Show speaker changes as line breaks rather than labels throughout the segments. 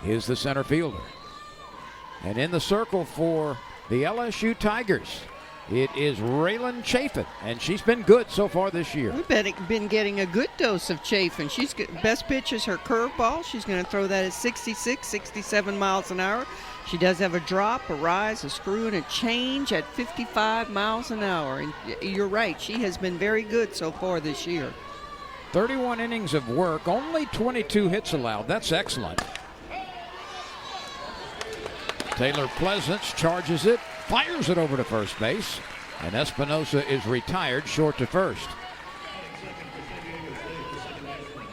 is the center fielder. And in the circle for the LSU Tigers, it is Raylan Chafin, and she's been good so far this year.
We've been getting a good dose of Chafin. Best pitch is her curveball. She's going to throw that at 66, 67 miles an hour. She does have a drop, a rise, a screw, and a change at 55 miles an hour. And you're right, she has been very good so far this year.
31 innings of work, only 22 hits allowed. That's excellent. Taylor Pleasance charges it, fires it over to first base, and Espinosa is retired short to first.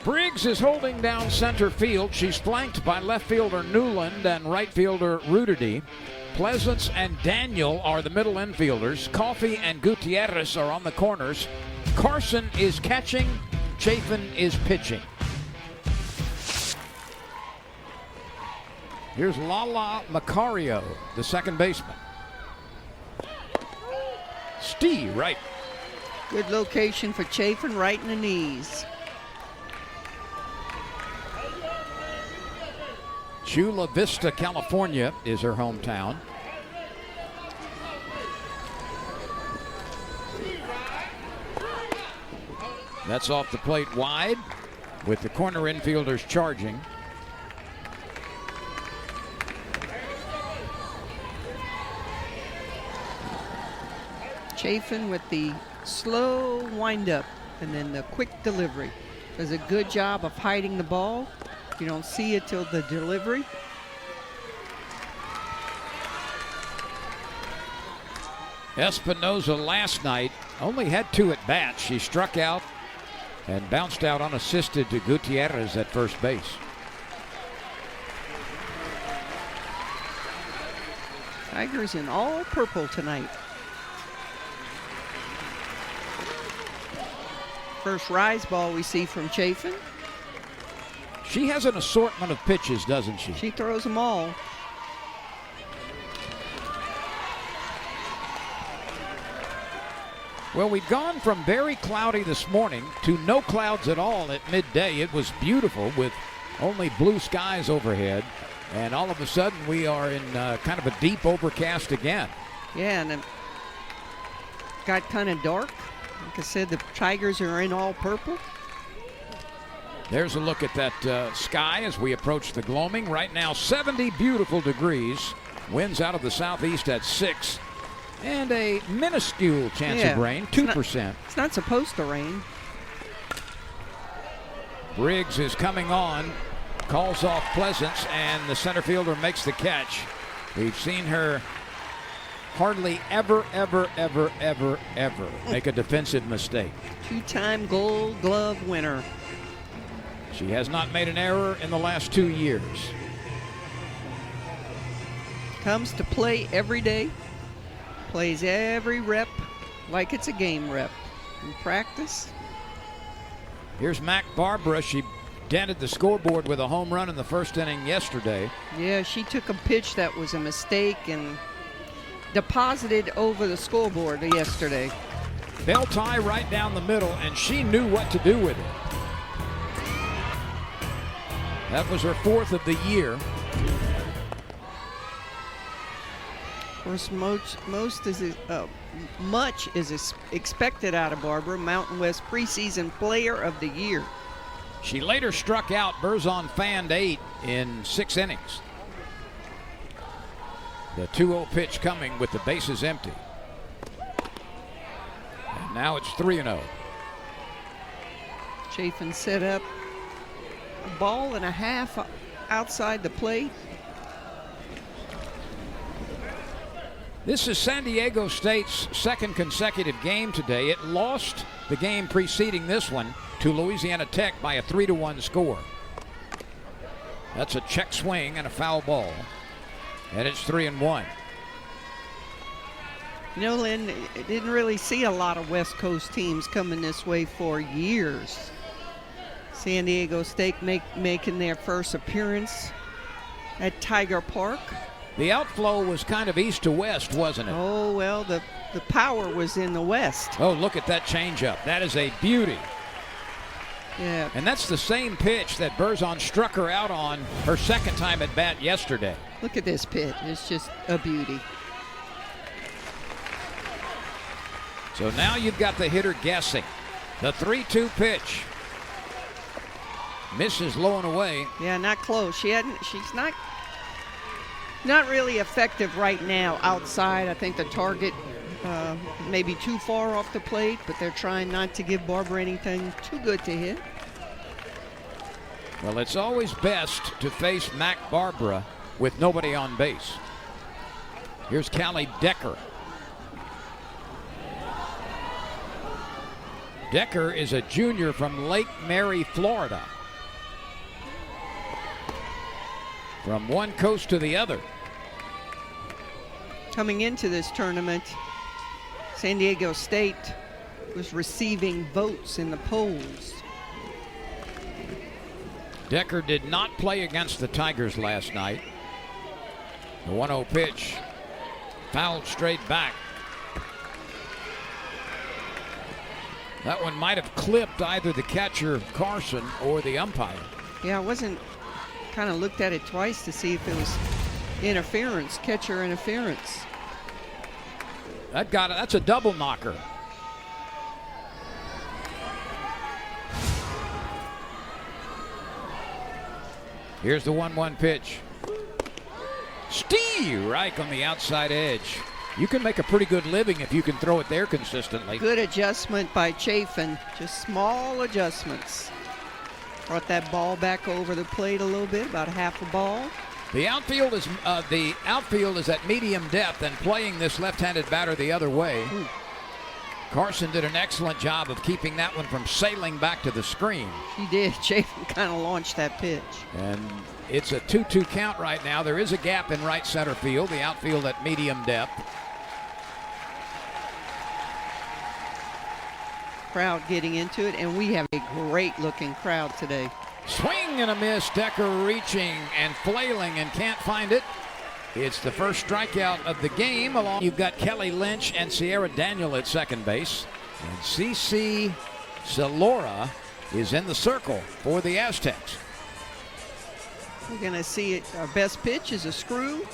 Briggs is holding down center field. She's flanked by left fielder Newland and right fielder Rudidy. Pleasance and Daniel are the middle infielders. Coffey and Gutierrez are on the corners. Carson is catching. Chafin is pitching. Here's Lala Macario, the second baseman. Steve, right.
Good location for Chafin, right in the knees.
Chula Vista, California is her hometown. That's off the plate wide with the corner infielders charging.
Chafin with the slow windup and then the quick delivery. Does a good job of hiding the ball. You don't see it till the delivery.
Espinosa last night only had 2 at bats. She struck out and bounced out unassisted to Gutierrez at first base.
Tigers in all purple tonight. First rise ball we see from Chafin.
She has an assortment of pitches, doesn't she?
She throws them all.
Well, we'd gone from very cloudy this morning to no clouds at all at midday. It was beautiful with only blue skies overhead. And all of a sudden we are in kind of a deep overcast again.
Yeah, and it got kind of dark. Like I said, the Tigers are in all purple.
There's a look at that sky as we approach the gloaming. Right now, 70 beautiful degrees. Winds out of the southeast at 6. And a minuscule chance of rain, 2%.
It's not supposed to rain.
Briggs is coming on, calls off Pleasance, and the center fielder makes the catch. We've seen her hardly ever make a defensive mistake.
2-time Gold Glove winner.
She has not made an error in the last 2 years.
Comes to play every day. Plays every rep like it's a game rep. In practice.
Here's Mac Barbara. She dented the scoreboard with a home run in the first inning yesterday.
Yeah, she took a pitch that was a mistake and deposited over the scoreboard yesterday.
Bell tie right down the middle, and she knew what to do with it. That was her 4th of the year.
Of course, much is expected out of Barbara, Mountain West preseason player of the year.
She later struck out Berzon fanned 8 in 6 innings. The 2-0 pitch coming with the bases empty. And now it's 3-0.
Chafin set up a ball and a half outside the plate.
This is San Diego State's second consecutive game today. It lost the game preceding this one to Louisiana Tech by a 3-1 score. That's a check swing and a foul ball. And it's 3-1.
You know, Lynn, didn't really see a lot of West Coast teams coming this way for years. San Diego State making their first appearance at Tiger Park.
The outflow was kind of east to west, wasn't it?
Oh, well, the power was in the west.
Oh, look at that changeup. That is a beauty.
Yeah.
And that's the same pitch that Berzon struck her out on her second time at bat yesterday.
Look at this pitch. It's just a beauty.
So now you've got the hitter guessing. The 3-2 pitch. Misses low and away.
Yeah, not close. She's not really effective right now outside. I think the target may be too far off the plate, but they're trying not to give Barbara anything too good to hit.
Well, it's always best to face Mac Barbara with nobody on base. Here's Callie Decker. Decker is a junior from Lake Mary, Florida. From one coast to the other.
Coming into this tournament, San Diego State was receiving votes in the polls.
Decker did not play against the Tigers last night. The 1-0 pitch fouled straight back. That one might have clipped either the catcher, Carson, or the umpire.
Yeah, I wasn't kind of looked at it twice to see if it was interference, catcher interference.
That's a double knocker. Here's the 1-1 pitch. Steve Reich on the outside edge. You can make a pretty good living if you can throw it there consistently.
Good adjustment by Chafin. Just small adjustments. Brought that ball back over the plate a little bit, about half a ball.
The outfield is at medium depth and playing this left-handed batter the other way.
Ooh.
Carson did an excellent job of keeping that one from sailing back to the screen.
He did. Chafin kind of launched that pitch.
And it's a 2-2 count right now. There is a gap in right center field. The outfield at medium depth.
Crowd getting into it, and we have a great looking crowd today.
Swing and a miss. Decker reaching and flailing and can't find it. It's the first strikeout of the game. You've got Kelly Lynch and Sierra Daniel at second base. And CC Salora is in the circle for the Aztecs.
We're going to see it. Our best pitch is a screw,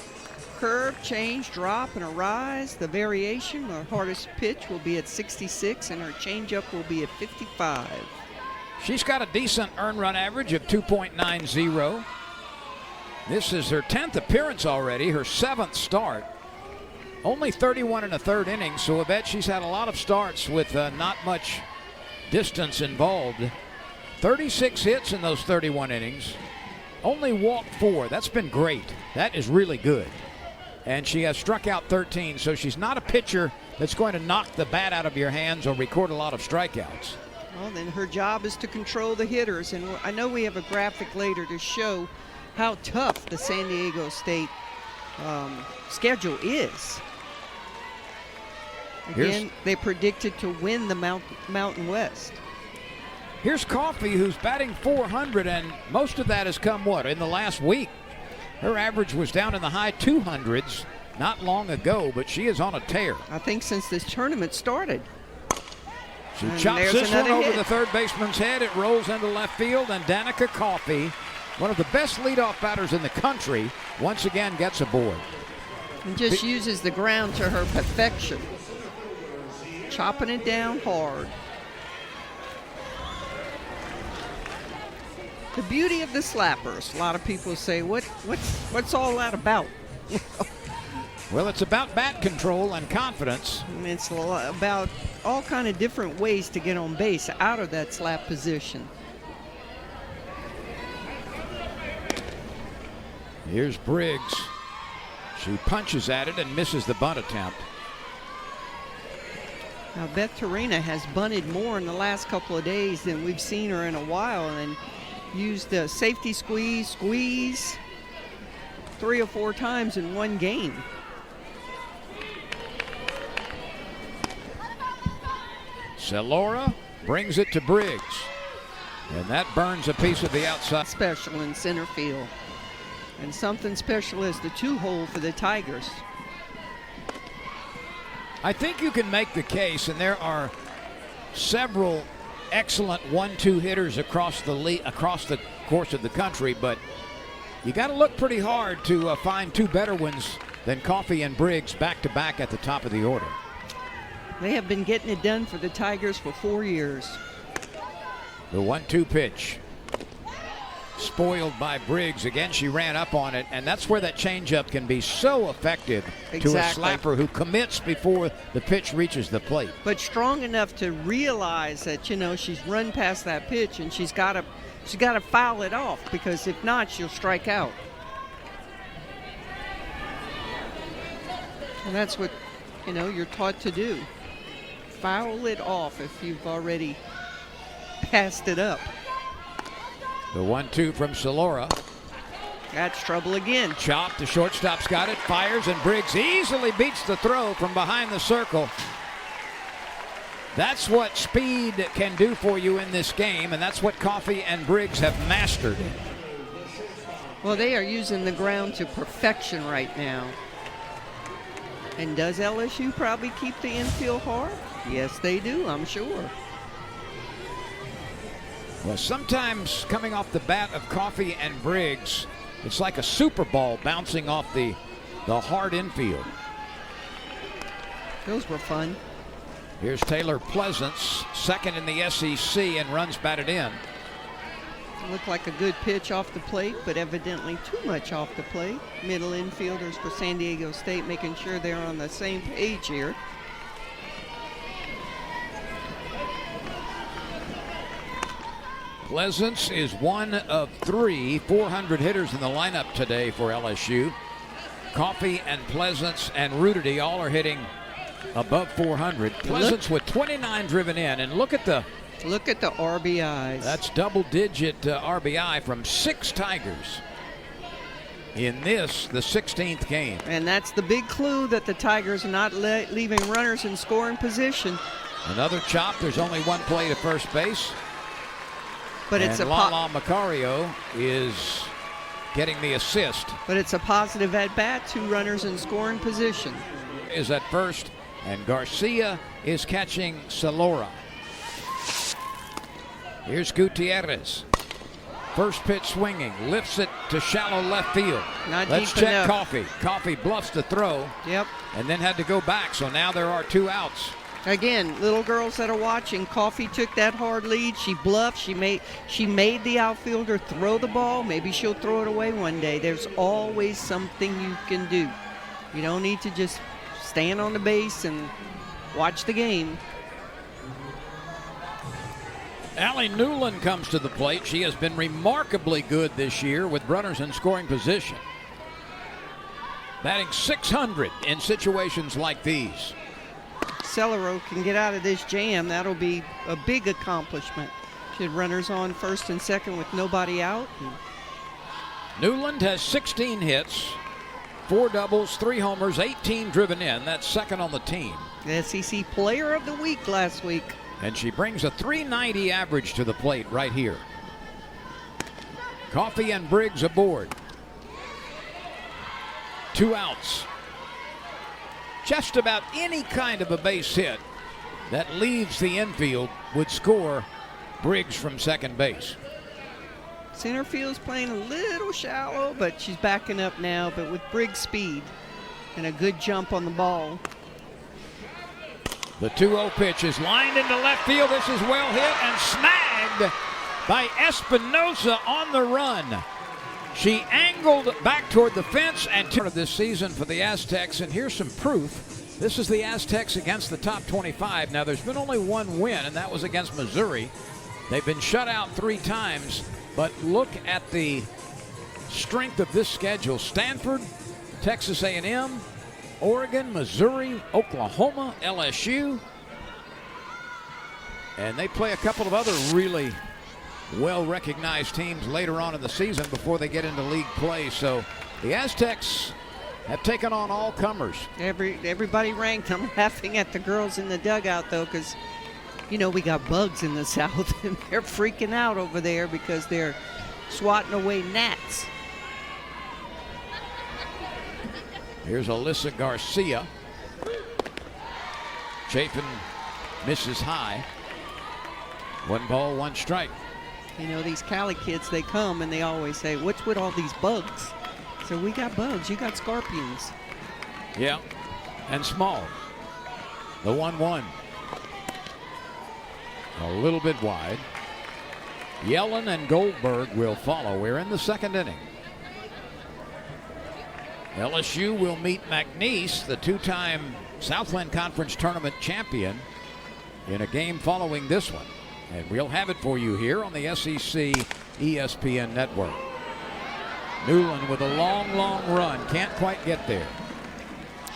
curve, change, drop, and a rise. The variation, our hardest pitch, will be at 66, and our changeup will be at 55.
She's got a decent earned run average of 2.90. This is her 10th appearance already, her 7th start. Only 31 and a third innings, so I bet she's had a lot of starts with not much distance involved. 36 hits in those 31 innings. Only walked 4. That's been great. That is really good. And she has struck out 13, so she's not a pitcher that's going to knock the bat out of your hands or record a lot of strikeouts.
Well, then her job is to control the hitters, and I know we have a graphic later to show how tough the San Diego State schedule is. Again, they predicted to win the Mountain West.
Here's Coffey, who's batting .400, and most of that has come, in the last week? Her average was down in the high 200s not long ago, but she is on a tear.
I think since this tournament started.
She chops this one over the third baseman's head. It rolls into left field, and Danica Coffey, one of the best leadoff batters in the country, once again gets aboard.
And just uses the ground to her perfection. Chopping it down hard. The beauty of the slappers. A lot of people say, what's all that about?
Well, it's about bat control and confidence.
And it's about all kind of different ways to get on base out of that slap position.
Here's Briggs. She punches at it and misses the bunt attempt.
Now, Beth Torina has bunted more in the last couple of days than we've seen her in a while, and used the safety squeeze 3 or 4 times in one game.
Salora brings it to Briggs, and that burns a piece of the outside.
Special in center field, and something special is the 2-hole for the Tigers.
I think you can make the case, and there are several excellent 1-2 hitters across the course of the country, but you got to look pretty hard to find two better ones than Coffey and Briggs back-to-back at the top of the order.
They have been getting it done for the Tigers for 4 years.
The 1-2 pitch. Spoiled by Briggs. Again, she ran up on it, and that's where that changeup can be so effective to a slapper who commits before the pitch reaches the plate.
But strong enough to realize that, she's run past that pitch and she's got to foul it off, because if not, she'll strike out. And that's what, you're taught to do. Foul it off if you've already passed it up.
The 1-2 from Solora.
That's trouble again.
Chop, the shortstop's got it, fires, and Briggs easily beats the throw from behind the circle. That's what speed can do for you in this game, and that's what Coffey and Briggs have mastered.
Well, they are using the ground to perfection right now. And does LSU probably keep the infield hard? Yes, they do, I'm sure.
Well, sometimes coming off the bat of Coffey and Briggs, it's like a super ball bouncing off the hard infield.
Those were fun.
Here's Taylor Pleasance, second in the SEC, and runs batted in.
Looked like a good pitch off the plate, but evidently too much off the plate. Middle infielders for San Diego State making sure they're on the same page here.
Pleasance is one of 3 400 hitters in the lineup today for LSU. Coffey and Pleasance and Rudity all are hitting above 400. Pleasance with 29 driven in, and look at the
RBIs.
That's double-digit RBI from 6 Tigers in the 16th game.
And that's the big clue that the Tigers are not leaving runners in scoring position.
Another chop. There's only one play to first base.
But it's
Lala Macario is getting the assist.
But it's a positive at bat, 2 runners in scoring position.
Is at first, and Garcia is catching Solora. Here's Gutierrez. First pitch swinging, lifts it to shallow left field. Let's check
enough.
Coffey. Coffey bluffs the throw.
Yep.
And then had to go back, so now there are 2 outs.
Again, little girls that are watching, Coffey took that hard lead. She bluffed. She made the outfielder throw the ball. Maybe she'll throw it away one day. There's always something you can do. You don't need to just stand on the base and watch the game.
Allie Newland comes to the plate. She has been remarkably good this year with runners in scoring position. Batting .600 in situations like these.
Celero can get out of this jam. That'll be a big accomplishment. She had runners on first and second with nobody out.
Newland has 16 hits, 4 doubles, 3 homers, 18 driven in. That's second on the team.
The SEC Player of the Week last week.
And she brings a .390 average to the plate right here. Coffey and Briggs aboard. 2 outs. Just about any kind of a base hit that leaves the infield would score Briggs from second base.
Center field's playing a little shallow, but she's backing up now, but with Briggs' speed and a good jump on the ball.
The 2-0 pitch is lined into left field. This is well hit and snagged by Espinosa on the run. She angled back toward the fence and of this season for the Aztecs, and here's some proof. This is the Aztecs against the top 25. Now, there's been only one win, and that was against Missouri. They've been shut out 3 times, but look at the strength of this schedule. Stanford, Texas A&M, Oregon, Missouri, Oklahoma, LSU, and they play a couple of other really well-recognized teams later on in the season before they get into league play. So the Aztecs have taken on all comers.
Everybody ranked. I'm laughing at the girls in the dugout, though, because, we got bugs in the South, and they're freaking out over there because they're swatting away gnats.
Here's Alyssa Garcia. Chafin misses high. 1 ball, 1 strike.
You know, these Cali kids, they come and they always say, what's with all these bugs? So we got bugs, you got scorpions.
Yeah, and small. The 1-1. A little bit wide. Yellen and Goldberg will follow. We're in the 2nd inning. LSU will meet McNeese, the 2-time Southland Conference Tournament champion, in a game following this one. And we'll have it for you here on the SEC ESPN network. Newland with a long run. Can't quite get there.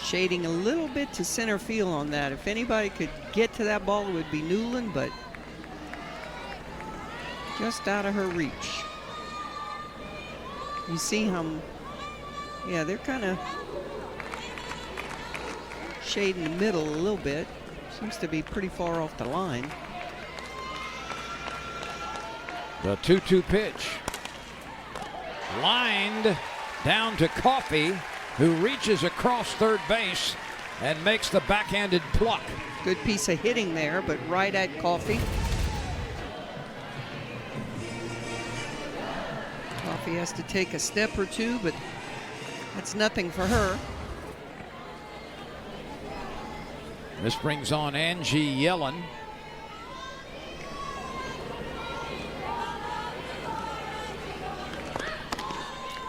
Shading a little bit to center field on that. If anybody could get to that ball, it would be Newland, but just out of her reach. You see how, yeah, they're kind of shading the middle a little bit. Seems to be pretty far off the line.
The 2-2 pitch. Lined down to Coffey, who reaches across third base and makes the backhanded pluck.
Good piece of hitting there, but right at Coffey. Coffey has to take a step or two, but that's nothing for her.
This brings on Angie Yellen.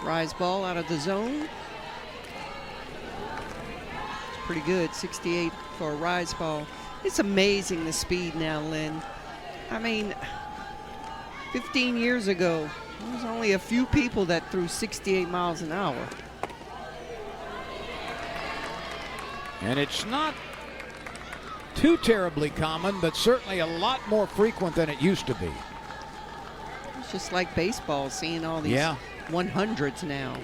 Rise ball out of the zone. It's pretty good, 68 for a rise ball. It's amazing the speed now, Lynn. I mean, 15 years ago, there was only a few people that threw 68 miles an hour.
And it's not too terribly common, but certainly a lot more frequent than it used to be.
It's just like baseball, seeing all these 100s now.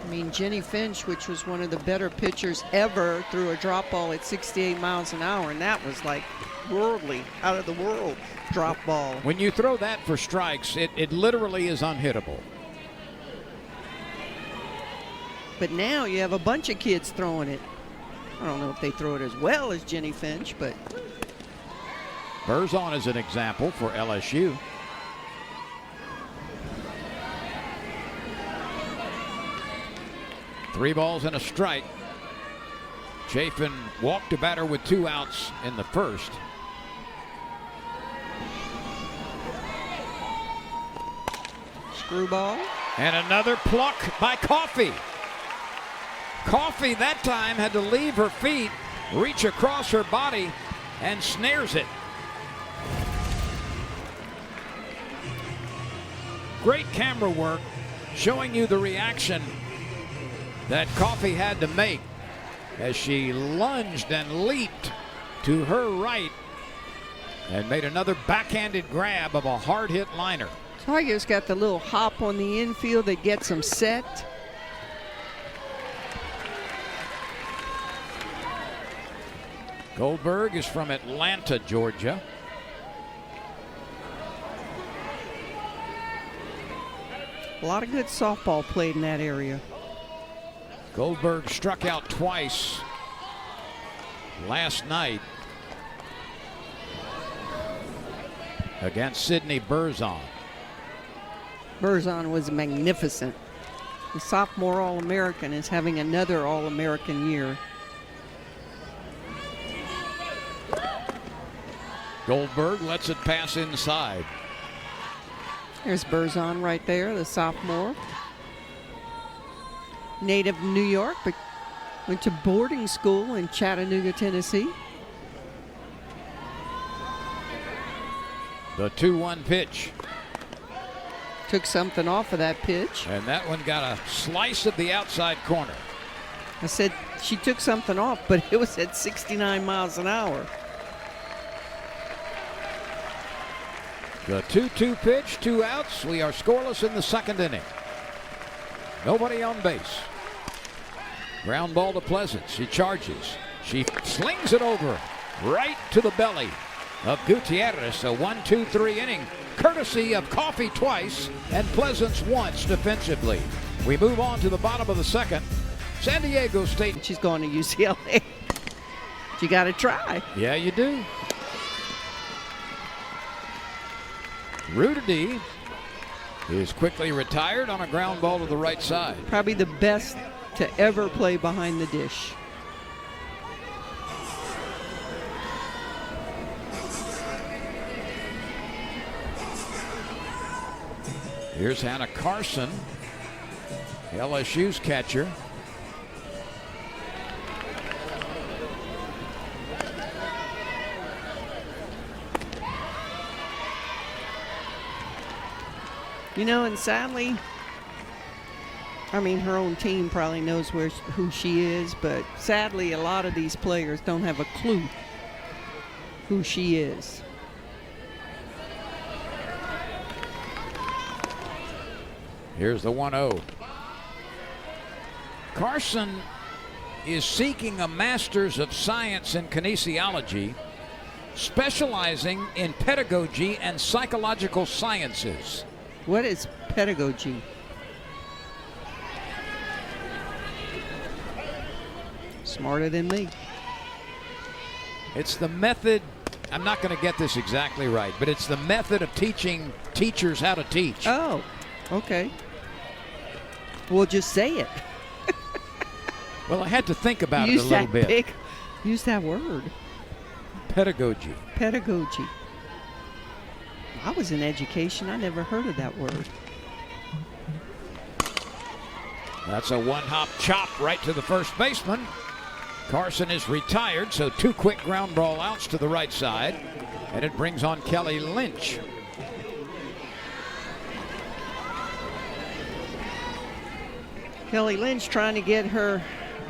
I mean, Jenny Finch, which was one of the better pitchers ever, threw a drop ball at 68 miles an hour, and that was like worldly, out of the world drop ball.
When you throw that for strikes, it literally is unhittable.
But now you have a bunch of kids throwing it. I don't know if they throw it as well as Jenny Finch, but
Berzon is an example for LSU. Three balls and a strike. Chafin walked a batter with 2 outs in the first.
Screwball.
And another pluck by Coffey. Coffey that time had to leave her feet, reach across her body, and snares it. Great camera work showing you the reaction that Coffey had to make as she lunged and leaped to her right and made another backhanded grab of a hard hit liner.
Tigers got the little hop on the infield that gets them set.
Goldberg is from Atlanta, Georgia.
A lot of good softball played in that area.
Goldberg struck out twice last night against Sydney Berzon.
Berzon was magnificent. The sophomore All-American is having another All-American year.
Goldberg lets it pass inside.
There's Berzon right there, the sophomore. Native of New York, but went to boarding school in Chattanooga, Tennessee.
The 2-1 pitch.
Took something off of that pitch.
And that one got a slice of the outside corner.
I said she took something off, but it was at 69 miles an hour.
The 2-2 pitch, 2 outs. We are scoreless in the second inning. Nobody on base. Ground ball to Pleasant. She charges. She slings it over right to the belly of Gutierrez. A 1-2-3 inning, courtesy of Coffey twice and Pleasance once defensively. We move on to the bottom of the second. San Diego State.
She's going to UCLA. You got to try.
Yeah, you do. Rudity is quickly retired on a ground ball to the right side.
Probably the best to ever play behind the dish.
Here's Hannah Carson, LSU's catcher.
You know, and sadly, I mean, her own team probably knows who she is, but sadly, a lot of these players don't have a clue who she is.
Here's the 1-0. Carson is seeking a Master's of Science in Kinesiology, specializing in pedagogy and psychological sciences.
What is pedagogy? Smarter than me.
It's the method, I'm not going to get this exactly right, but it's the method of teaching teachers how to teach.
Oh, okay. Well, just say it.
Well, I had to think about it a little bit.
Use that word.
Pedagogy.
Pedagogy. I was in education. I never heard of that word.
That's a one-hop chop right to the first baseman. Carson is retired, so 2 quick ground ball outs to the right side, and it brings on Kelly Lynch.
Kelly Lynch trying to get her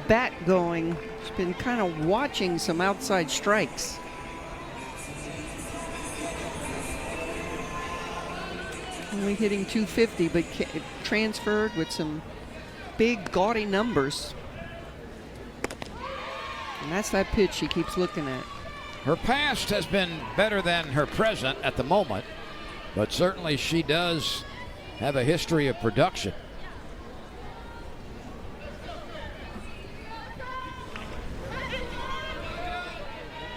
bat going. She's been kind of watching some outside strikes. Only hitting .250, but transferred with some big, gaudy numbers. And that's that pitch she keeps looking at.
Her past has been better than her present at the moment, but certainly she does have a history of production.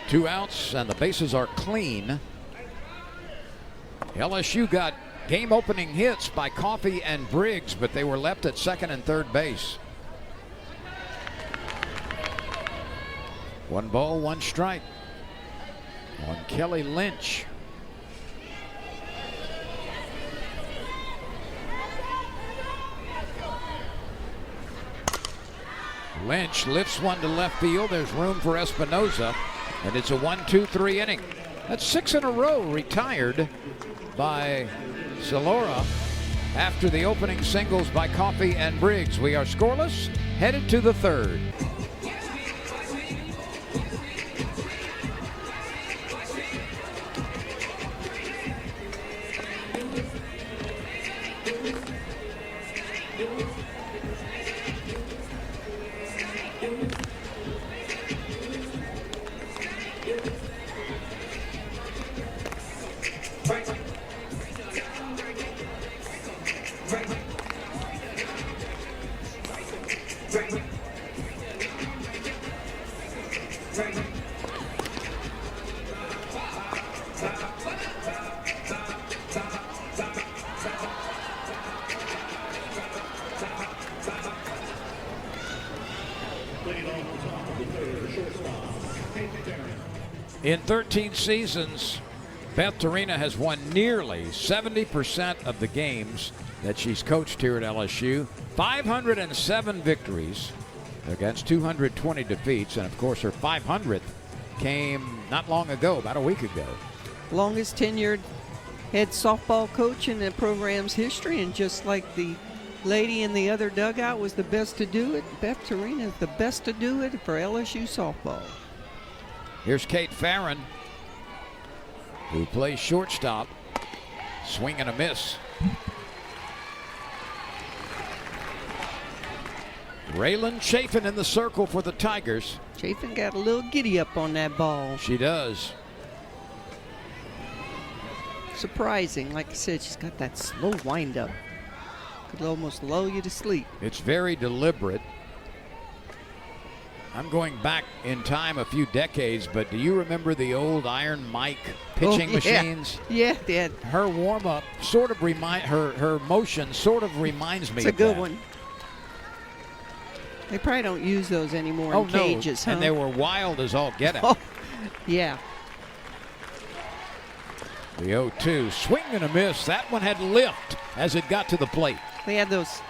Two outs and the bases are clean. LSU got game-opening hits by Coffey and Briggs, but they were left at second and third base. 1 ball, 1 strike on Kelly Lynch. Lynch lifts one to left field. There's room for Espinoza, and it's a 1-2-3 inning. That's 6 in a row retired by Salora after the opening singles by Coffey and Briggs. We are scoreless, headed to the third. In 13 seasons, Beth Torina has won nearly 70% of the games that she's coached here at LSU. 507 victories against 220 defeats. And of course, her 500th came not long ago, about a week ago.
Longest tenured head softball coach in the program's history. And just like the lady in the other dugout was the best to do it, Beth Torina is the best to do it for LSU softball.
Here's Kate Farron, who plays shortstop. Swing and a miss. Raylan Chafin in the circle for the Tigers.
Chafin got a little giddy up on that ball.
She does.
Surprising. Like I said, she's got that slow windup. Could almost lull you to sleep.
It's very deliberate. I'm going back in time a few decades, but do you remember the old Iron Mike pitching machines?
Yeah, Dad.
Her warm-up sort of her motion sort of reminds me
It's a
of
good
that.
one. They probably don't use those anymore in cages, huh?
And they were wild as all get out.
Oh, yeah.
The 0-2, swing and a miss. That one had lift as it got to the plate.
They had those.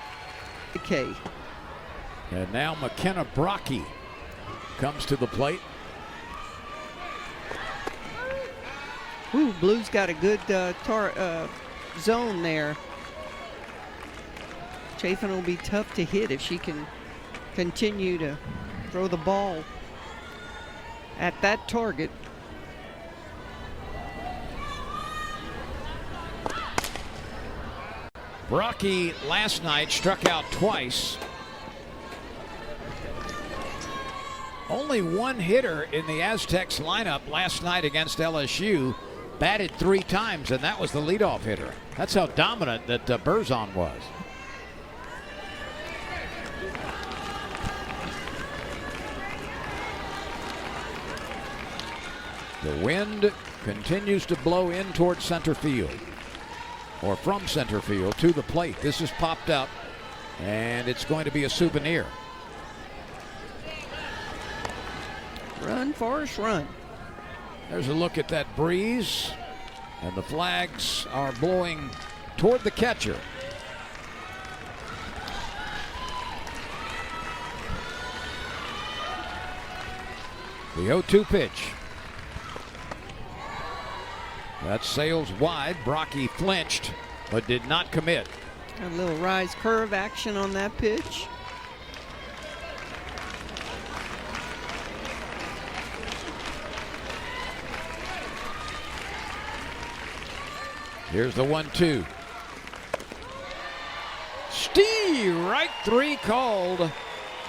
Okay.
And now McKenna Brocky comes to the plate.
Ooh, Blue's got a good zone there. Chafin will be tough to hit if she can continue to throw the ball at that target.
Brocky last night struck out twice. Only one hitter in the Aztecs lineup last night against LSU batted 3 times, and that was the leadoff hitter. That's how dominant that Berzon was. The wind continues to blow in towards center field, or from center field to the plate. This is popped up, and it's going to be a souvenir.
Run, Forrest, run.
There's a look at that breeze, and the flags are blowing toward the catcher. The 0-2 pitch. That sails wide. Brocky flinched, but did not commit.
A little rise curve action on that pitch.
Here's the 1-2. Strike 3 called.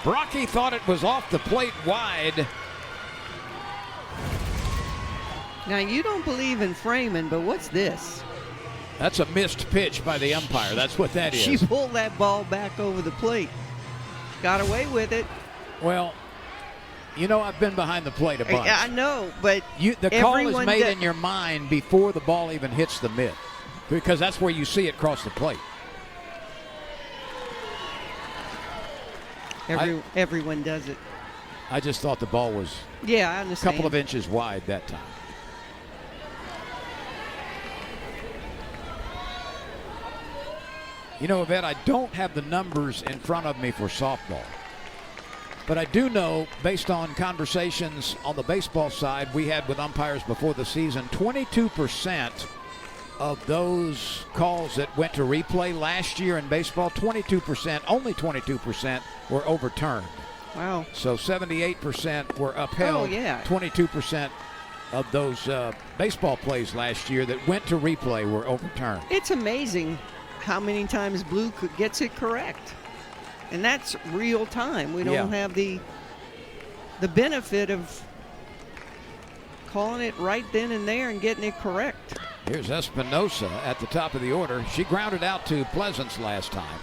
Brocky thought it was off the plate wide.
Now, you don't believe in framing, but what's this?
That's a missed pitch by the umpire. That's what that is.
She pulled that ball back over the plate. Got away with it.
Well, you know, I've been behind the plate a bunch.
I know, but
the call is made in your mind before the ball even hits the mitt, because that's where you see it cross the plate.
Everyone does it.
I just thought the ball was
I
a
understand.
couple of inches wide that time. You know, Yvette, I don't have the numbers in front of me for softball. But I do know, based on conversations on the baseball side we had with umpires before the season, 22% of those calls that went to replay last year in baseball, only 22% were overturned.
Wow.
So 78% were upheld.
Oh, yeah.
22% of those baseball plays last year that went to replay were overturned.
It's amazing how many times Blue gets it correct. And that's real time. We don't have the benefit of calling it right then and there and getting it correct.
Here's Espinosa at the top of the order. She grounded out to Pleasance last time.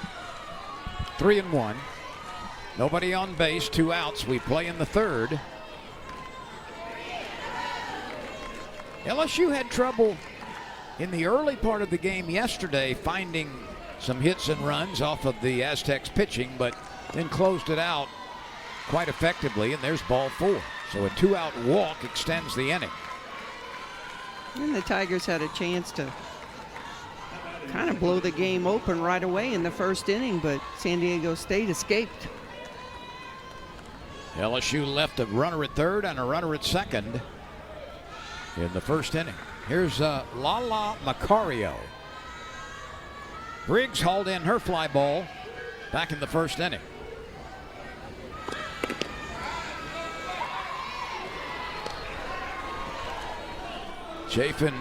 3-1. Nobody on base, 2 outs. We play in the 3rd. LSU had trouble in the early part of the game yesterday finding some hits and runs off of the Aztecs pitching, but then closed it out quite effectively, and there's ball 4. So a 2-out walk extends the inning.
And the Tigers had a chance to kind of blow the game open right away in the 1st inning, but San Diego State escaped.
LSU left a runner at 3rd and a runner at 2nd in the 1st inning. Here's Lala Macario. Briggs hauled in her fly ball back in the 1st inning. Chafin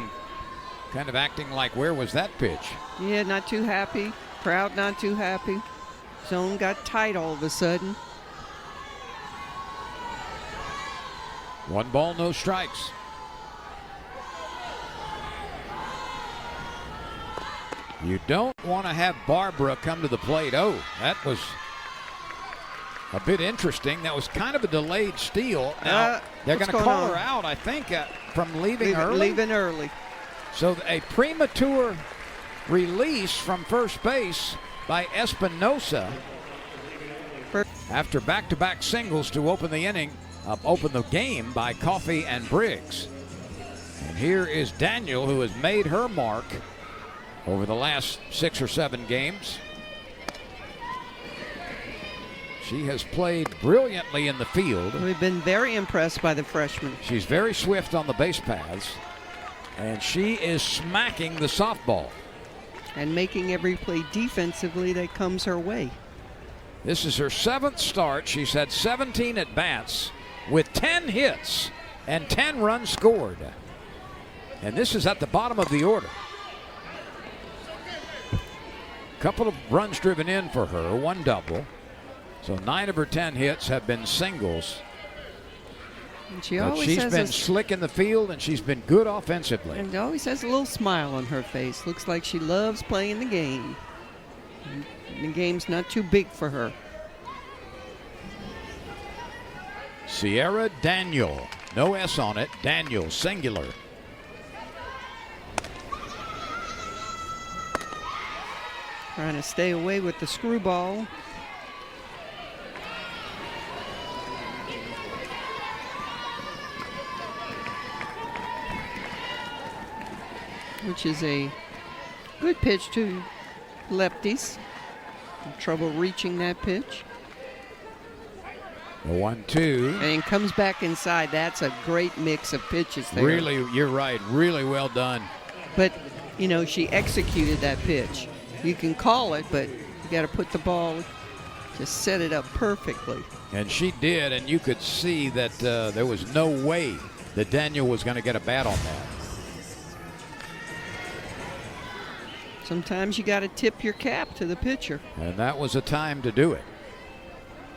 kind of acting like, where was that pitch?
Yeah, not too happy. Crowd not too happy. Zone got tight all of a sudden.
1 ball, no strikes. You don't want to have Barbara come to the plate. Oh, that was a bit interesting. That was kind of a delayed steal. Now, they're going to call her out, I think, from leaving early.
Leaving early.
So a premature release from first base by Espinosa after back-to-back singles to open the inning, open the game by Coffey and Briggs. And here is Daniel, who has made her mark over the last 6 or 7 games. She has played brilliantly in the field.
We've been very impressed by the freshman.
She's very swift on the base paths, and she is smacking the softball.
And making every play defensively that comes her way.
This is her 7th start. She's had 17 at-bats with 10 hits and 10 runs scored. And this is at the bottom of the order. Couple of runs driven in for her, 1 double. So 9 of her 10 hits have been singles.
And she's
been slick in the field, and she's been good offensively.
And always has a little smile on her face. Looks like she loves playing the game. And the game's not too big for her.
Sierra Daniel. No S on it. Daniel, singular.
Trying to stay away with the screwball. Which is a good pitch to lefties. Trouble reaching that pitch.
The 1-2.
And comes back inside. That's a great mix of pitches there.
Really, you're right. Really well done.
But, you know, she executed that pitch. You can call it, but you got to put the ball, just set it up perfectly.
And she did, and you could see that there was no way that Daniel was going to get a bat on that.
Sometimes you got to tip your cap to the pitcher.
And that was a time to do it.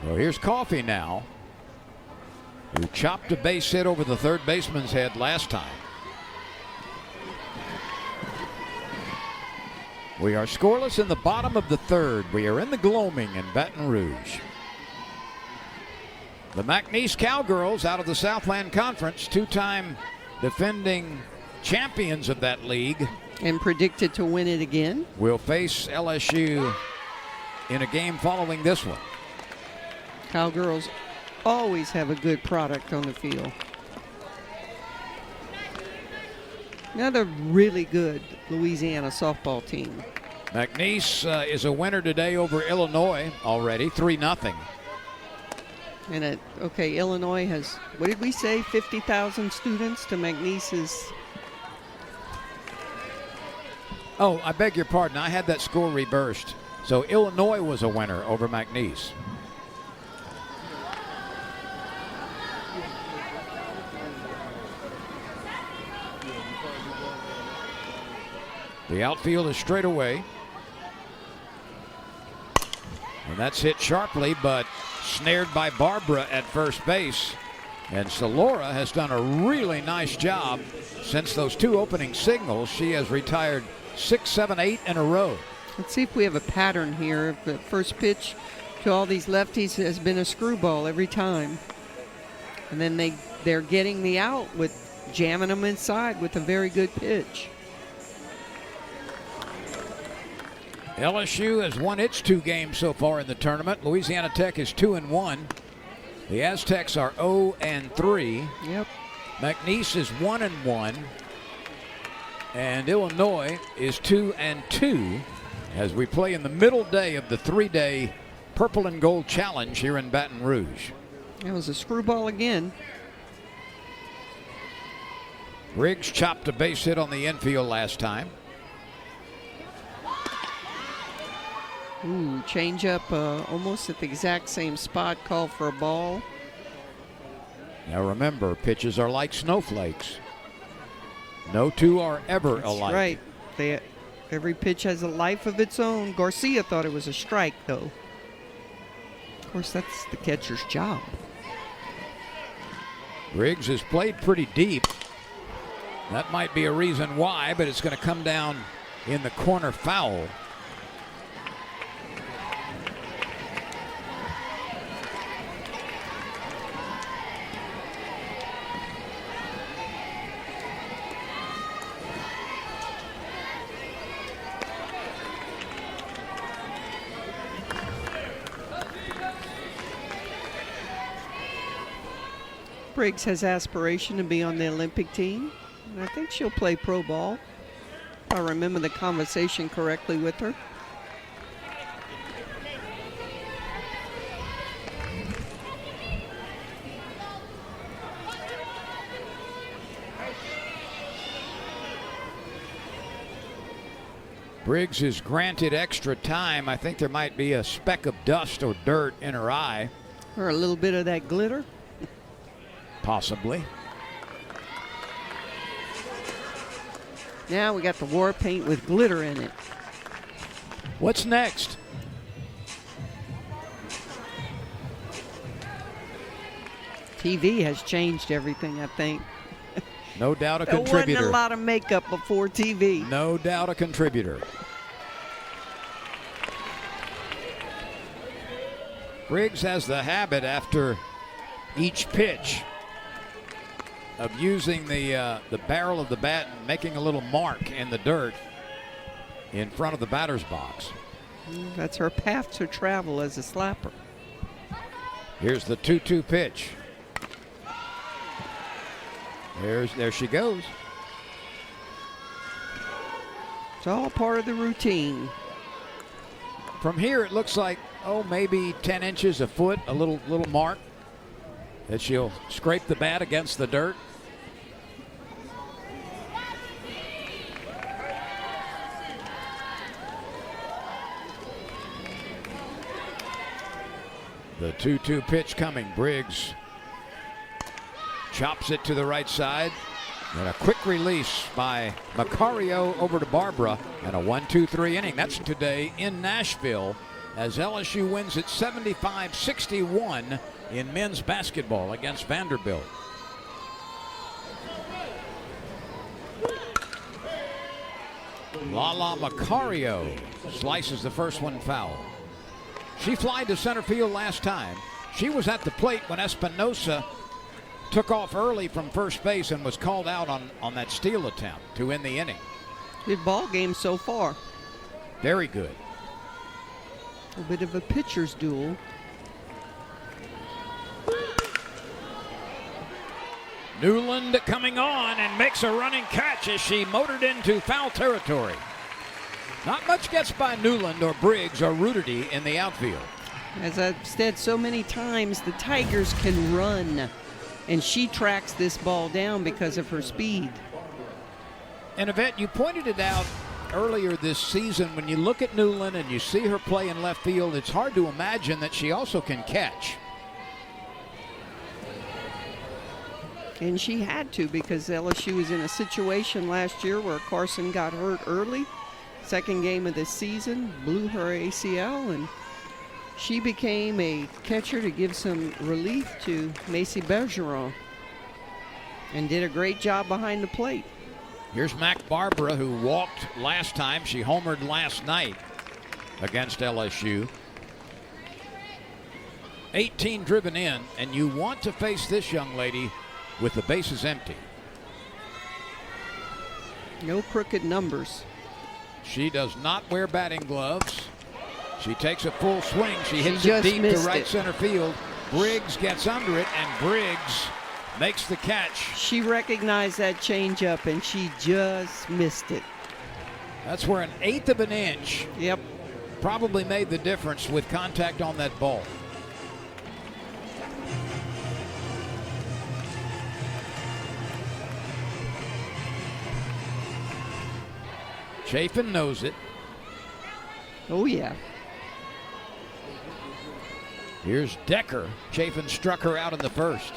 Well, here's Coffey now, who chopped a base hit over the third baseman's head last time. We are scoreless in the bottom of the third. We are in the gloaming in Baton Rouge. The McNeese Cowgirls out of the Southland Conference, 2-time defending champions of that league,
and predicted to win it again,
will face LSU in a game following this one.
Cowgirls always have a good product on the field. Another really good Louisiana softball team.
McNeese is a winner today over Illinois already, 3-0.
And okay, Illinois has, what did we say, 50,000 students to McNeese's?
Oh, I beg your pardon. I had that score reversed. So Illinois was a winner over McNeese. The outfield is straight away. And that's hit sharply, but snared by Barbara at first base. And Salora has done a really nice job since those 2 opening signals. She has retired 6, 7, 8 in a row.
Let's see if we have a pattern here. The first pitch to all these lefties has been a screwball every time. And then they're getting the out with jamming them inside with a very good pitch.
LSU has won its 2 games so far in the tournament. Louisiana Tech is 2-1. The Aztecs are 0-3.
Yep.
McNeese is 1-1. And Illinois is 2-2 as we play in the middle day of the 3-day Purple and Gold Challenge here in Baton Rouge.
That was a screwball again.
Briggs chopped a base hit on the infield last time.
Ooh, change up almost at the exact same spot, called for a ball.
Now remember, pitches are like snowflakes. No 2 are ever alike.
Right. Every pitch has a life of its own. Garcia thought it was a strike, though. Of course, that's the catcher's job.
Briggs has played pretty deep. That might be a reason why, but it's going to come down in the corner foul.
Briggs has aspiration to be on the Olympic team, and I think she'll play pro ball. If I remember the conversation correctly with her.
Briggs is granted extra time. I think there might be a speck of dust or dirt in her eye.
Or a little bit of that glitter.
Possibly.
Now we got the war paint with glitter in it.
What's next?
TV has changed everything, I think.
No doubt a
There
contributor.
wasn't a lot of makeup before TV.
No doubt a contributor. Briggs has the habit after each pitch of using the barrel of the bat and making a little mark in the dirt in front of the batter's box.
That's her path to travel as a slapper.
Here's the 2-2 pitch. There she goes.
It's all part of the routine.
From here, it looks like, maybe 10 inches, a foot, a little mark that she'll scrape the bat against the dirt. The 2-2 pitch coming. Briggs chops it to the right side. And a quick release by Macario over to Barbara. And a 1-2-3 inning. That's today in Nashville as LSU wins it 75-61 in men's basketball against Vanderbilt. Lala Macario slices the first one foul. She flied to center field last time. She was at the plate when Espinosa took off early from first base and was called out on that steal attempt to end the inning.
Good ball game so far.
Very good.
A bit of a pitcher's duel.
Newland coming on and makes a running catch as she motored into foul territory. Not much gets by Newland or Briggs or Ruderty in the outfield.
As I've said so many times, the Tigers can run, and she tracks this ball down because of her speed.
And Yvette, you pointed it out earlier this season. When you look at Newland and you see her play in left field, it's hard to imagine that she also can catch.
And she had to, because LSU was in a situation last year where Carson got hurt early. Second game of the season, blew her ACL, and she became a catcher to give some relief to Macy Bergeron and did a great job behind the plate.
Here's Mac Barbara, who walked last time. She homered last night against LSU. 18 driven in, and you want to face this young lady with the bases empty.
No crooked numbers.
She does not wear batting gloves. She takes a full swing. She hits it
just
deep to
missed
right
it.
center field. Briggs gets under it, and Briggs makes the catch.
She recognized that changeup, and she just missed it.
That's where 1/8 of an inch
Yep.
probably made the difference with contact on that ball. Chafin knows it.
Oh, yeah.
Here's Decker. Chafin struck her out in the first.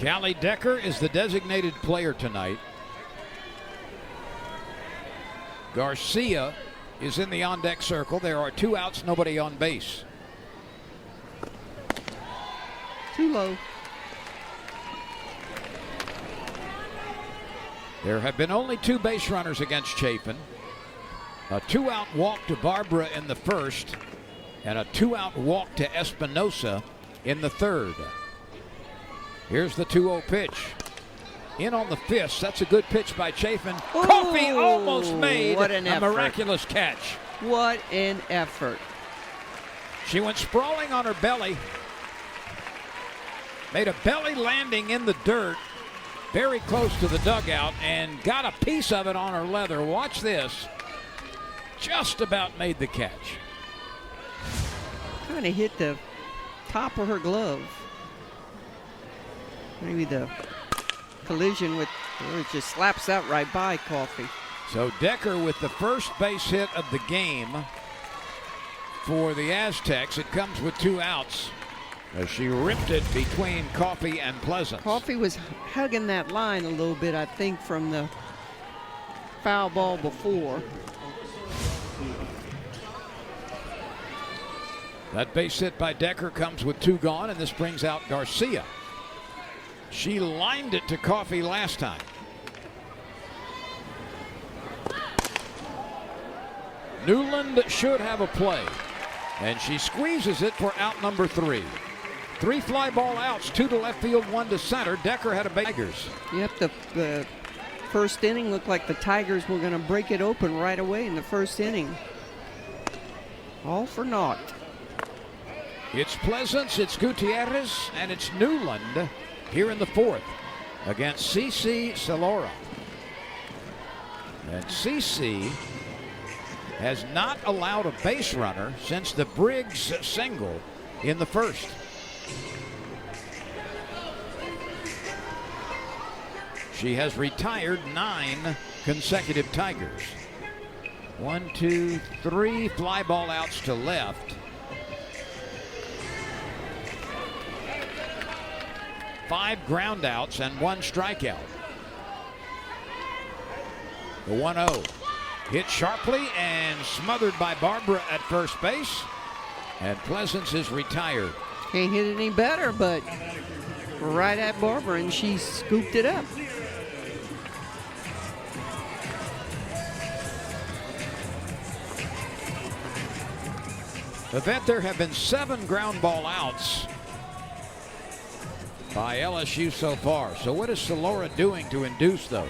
Callie Decker is the designated player tonight. Garcia is in the on-deck circle. There are 2 outs, nobody on base.
Too low.
There have been only 2 base runners against Chafin. A 2-out walk to Barbara in the first, and a 2-out walk to Espinosa in the third. Here's the 2-0 pitch. In on the fist. That's a good pitch by Chafin. Coffey almost made
what an
a
effort.
miraculous catch.
What an effort.
She went sprawling on her belly, made a belly landing in the dirt, very close to the dugout, and got a piece of it on her leather. Watch this. Just about made the catch.
Kind of hit the top of her glove. Maybe the collision with, or it just slaps that right by Coffee.
So Decker with the first base hit of the game for the Aztecs. It comes with 2 outs as she ripped it between Coffee and Pleasance.
Coffee was hugging that line a little bit, I think, from the foul ball before.
That base hit by Decker comes with 2 gone, and this brings out Garcia. She lined it to Coffee last time. Newland should have a play, and she squeezes it for out number 3. 3 fly ball outs, 2 to left field, 1 to center. Decker had a base. Tigers.
Yep, the first inning looked like the Tigers were going to break it open right away in the first inning. All for naught.
It's Pleasance, it's Gutierrez, and it's Newland here in the 4th against CC Celora. And CC has not allowed a base runner since the Briggs single in the 1st. She has retired 9 consecutive Tigers. 1, 2, 3 fly ball outs to left. 5 ground outs and 1 strikeout. The 1-0 hit sharply and smothered by Barbara at first base. And Pleasance is retired.
Can't hit it any better, but right at Barbara, and she scooped it up.
Event, there have been 7 ground ball outs by LSU so far. So what is Celora doing to induce those?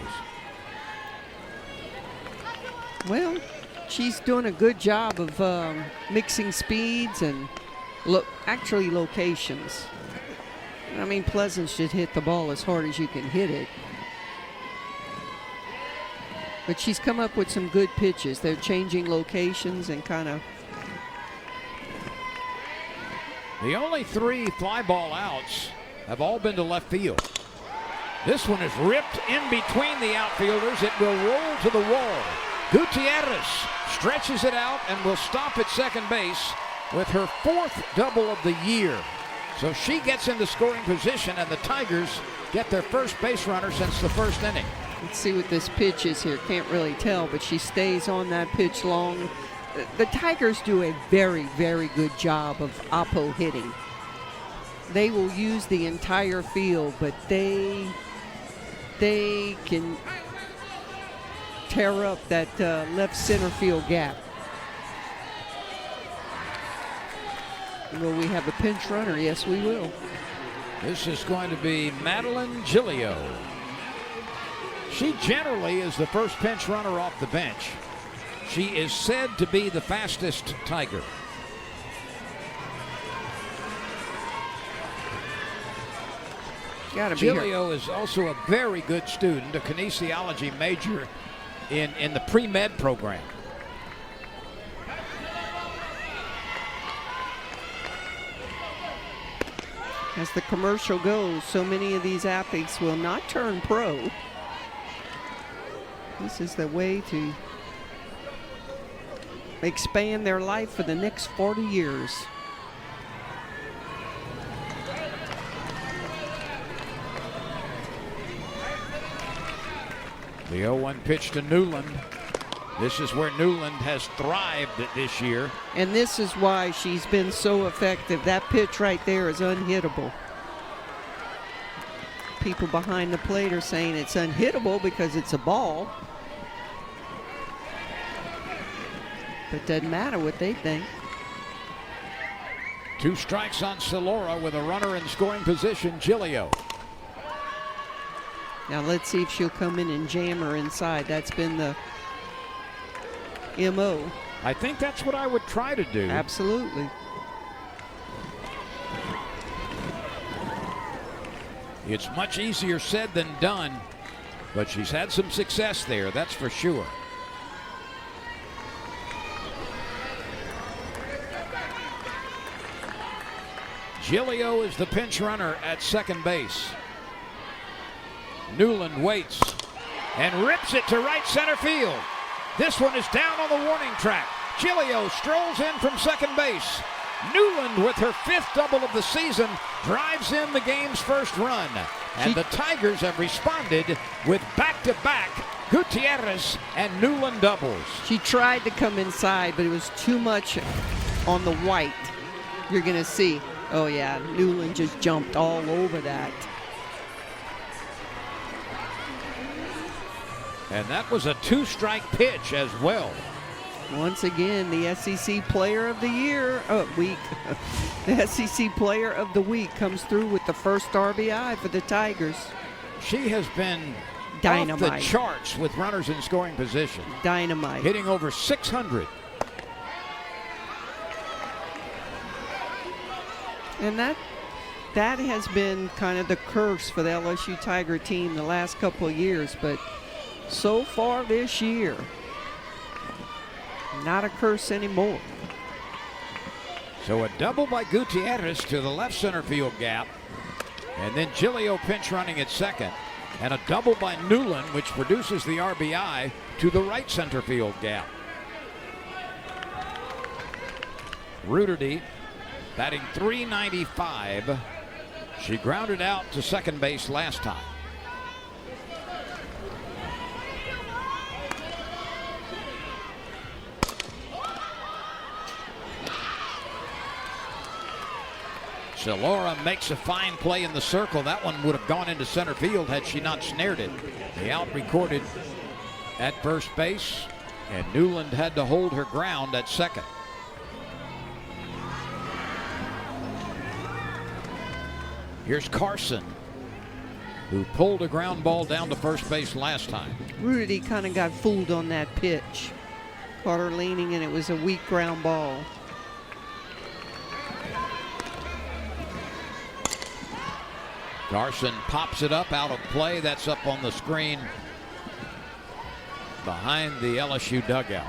Well, she's doing a good job of mixing speeds and actually locations. I mean, Pleasance should hit the ball as hard as you can hit it. But she's come up with some good pitches. They're changing locations and kind of.
The only 3 fly ball outs have all been to left field. This one is ripped in between the outfielders. It will roll to the wall. Gutierrez stretches it out and will stop at second base with her 4th double of the year. So she gets into scoring position, and the Tigers get their first base runner since the 1st inning.
Let's see what this pitch is here. Can't really tell, but she stays on that pitch long. The Tigers do a very, very good job of oppo hitting. They will use the entire field, but they can tear up that left center field gap. Will we have a pinch runner? Yes, we will.
This is going to be Madeline Gilio. She generally is the first pinch runner off the bench. She is said to be the fastest Tiger. Gilio is also a very good student, a kinesiology major in the pre-med program.
As the commercial goes, so many of these athletes will not turn pro. This is the way to expand their life for the next 40 years.
The 0-1 pitch to Newland. This is where Newland has thrived this year.
And this is why she's been so effective. That pitch right there is unhittable. People behind the plate are saying it's unhittable because it's a ball. But it doesn't matter what they think.
2 strikes on Celora with a runner in scoring position, Gilio.
Now let's see if she'll come in and jam her inside. That's been the MO.
I think that's what I would try to do.
Absolutely.
It's much easier said than done, but she's had some success there, that's for sure. Giglio is the pinch runner at second base. Newland waits and rips it to right center field. This one is down on the warning track. Giglio strolls in from second base. Newland, with her 5th double of the season, drives in the game's first run. And the Tigers have responded with back-to-back Gutierrez and Newland doubles.
She tried to come inside, but it was too much on the white. You're going to see. Oh, yeah, Newland just jumped all over that.
And that was a 2-strike pitch as well.
Once again, the SEC Player of the Year week. The SEC Player of the Week comes through with the first RBI for the Tigers.
She has been
dynamite.
Off the charts with runners in scoring position.
Dynamite.
Hitting over 600.
And that has been kind of the curse for the LSU Tiger team the last couple of years, but so far this year, not a curse anymore.
So a double by Gutierrez to the left center field gap, and then Giglio pinch running at second, and a double by Newland, which produces the RBI to the right center field gap. Ruderty batting .395. She grounded out to second base last time. Laura makes a fine play in the circle. That one would have gone into center field had she not snared it. The out recorded at first base, and Newland had to hold her ground at second. Here's Carson, who pulled a ground ball down to first base last time.
Rudy kind of got fooled on that pitch. Caught her leaning, and it was a weak ground ball.
Carson pops it up out of play. That's up on the screen behind the LSU dugout.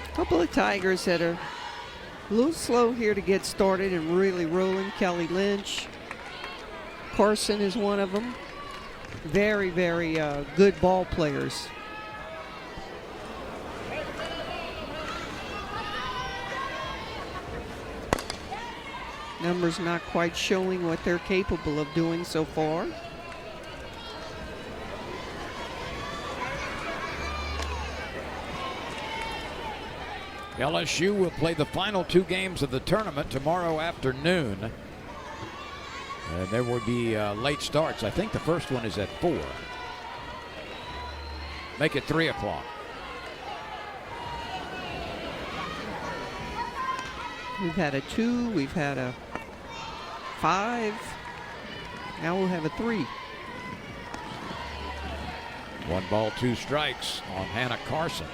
A couple of Tigers that are a little slow here to get started and really rolling. Kelly Lynch. Carson is one of them. Very, very good ball players. Numbers not quite showing what they're capable of doing so far.
LSU will play the final 2 games of the tournament tomorrow afternoon. And there will be late starts. I think the first one is at 4. Make it 3 o'clock.
We've had a 2, we've had a 5, now we'll have a 3.
1 ball, 2 strikes on Hannah Carson.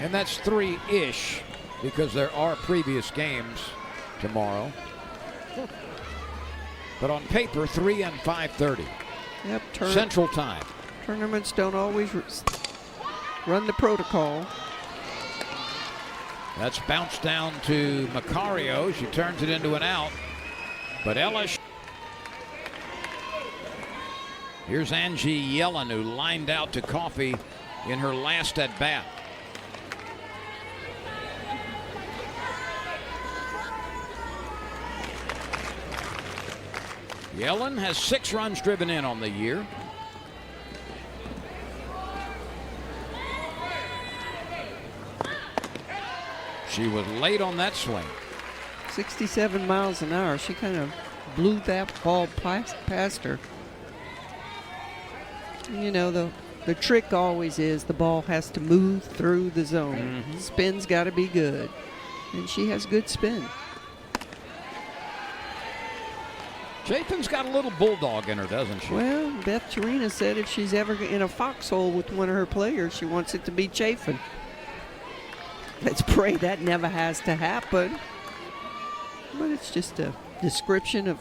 And that's 3-ish because there are previous games tomorrow. But on paper, 3 and 5:30.
Yep,
Central Time.
Tournaments don't always run the protocol.
That's bounced down to Macario. She turns it into an out. But LSU. Here's Angie Yellen, who lined out to Coffey in her last at bat. Yellen has 6 runs driven in on the year. She was late on that swing.
67 miles an hour. She kind of blew that ball past her. You know, the trick always is the ball has to move through the zone.
Mm-hmm.
Spin's got to be good. And she has good spin.
Chapin's got a little bulldog in her, doesn't she?
Well, Beth Torina said if she's ever in a foxhole with one of her players, she wants it to be Chafin. Let's pray that never has to happen. But it's just a description of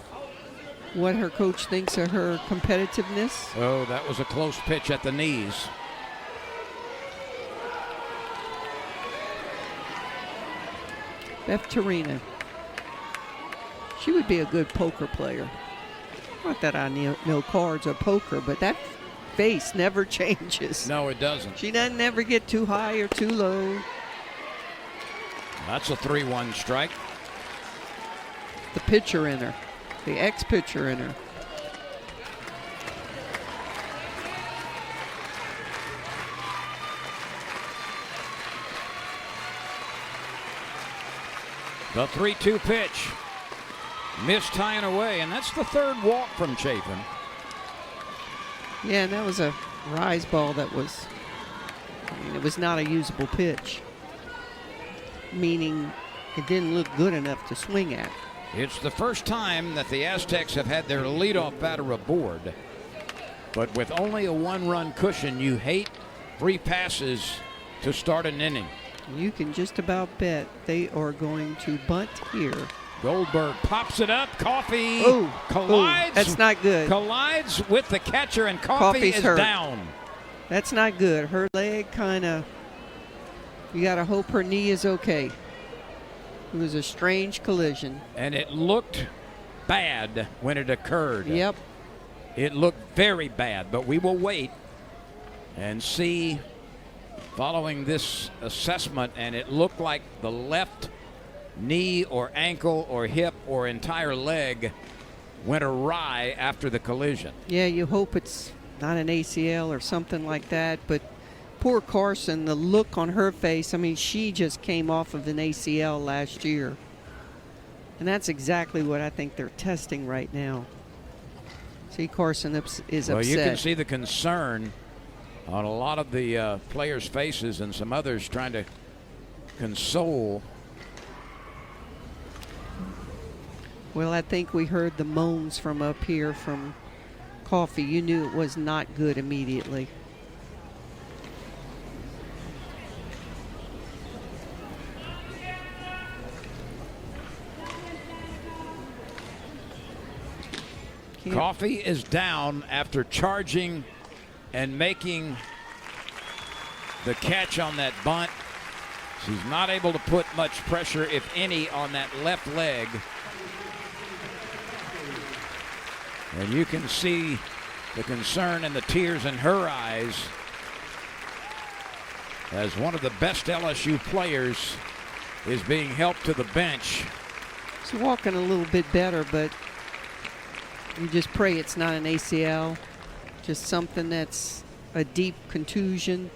what her coach thinks of her competitiveness.
Oh, that was a close pitch at the knees.
Beth Torina. She would be a good poker player. Not that I know cards or poker, but that face never changes.
No, it doesn't.
She doesn't ever get too high or too low.
That's a 3-1 strike.
The pitcher in her. The ex-pitcher in her.
The 3-2 pitch. Missed tying away, and that's the third walk from Chafin.
Yeah, and that was a rise ball that was, I mean, it was not a usable pitch. Meaning it didn't look good enough to swing at.
It's the first time that the Aztecs have had their leadoff batter aboard. But with only a 1-run cushion, you hate free passes to start an inning.
You can just about bet they are going to bunt here.
Goldberg pops it up. Coffee
collides. That's not good.
Collides with the catcher, and Coffee is
hurt.
down.
That's not good. Her leg kind of, you got to hope her knee is okay. It was a strange collision.
And it looked bad when it occurred.
Yep.
It looked very bad, but we will wait and see following this assessment, and it looked like the left knee or ankle or hip or entire leg went awry after the collision.
Yeah, you hope it's not an ACL or something like that, but poor Carson, the look on her face, I mean, she just came off of an ACL last year. And that's exactly what I think they're testing right now. See, Carson is upset.
Well, you can see the concern on a lot of the players' faces, and some others trying to console.
Well, I think we heard the moans from up here from Coffee. You knew it was not good immediately.
Coffee is down after charging and making the catch on that bunt. She's not able to put much pressure, if any, on that left leg. And you can see the concern and the tears in her eyes as one of the best LSU players is being helped to the bench.
She's walking a little bit better, but you just pray it's not an ACL, just something that's a deep contusion.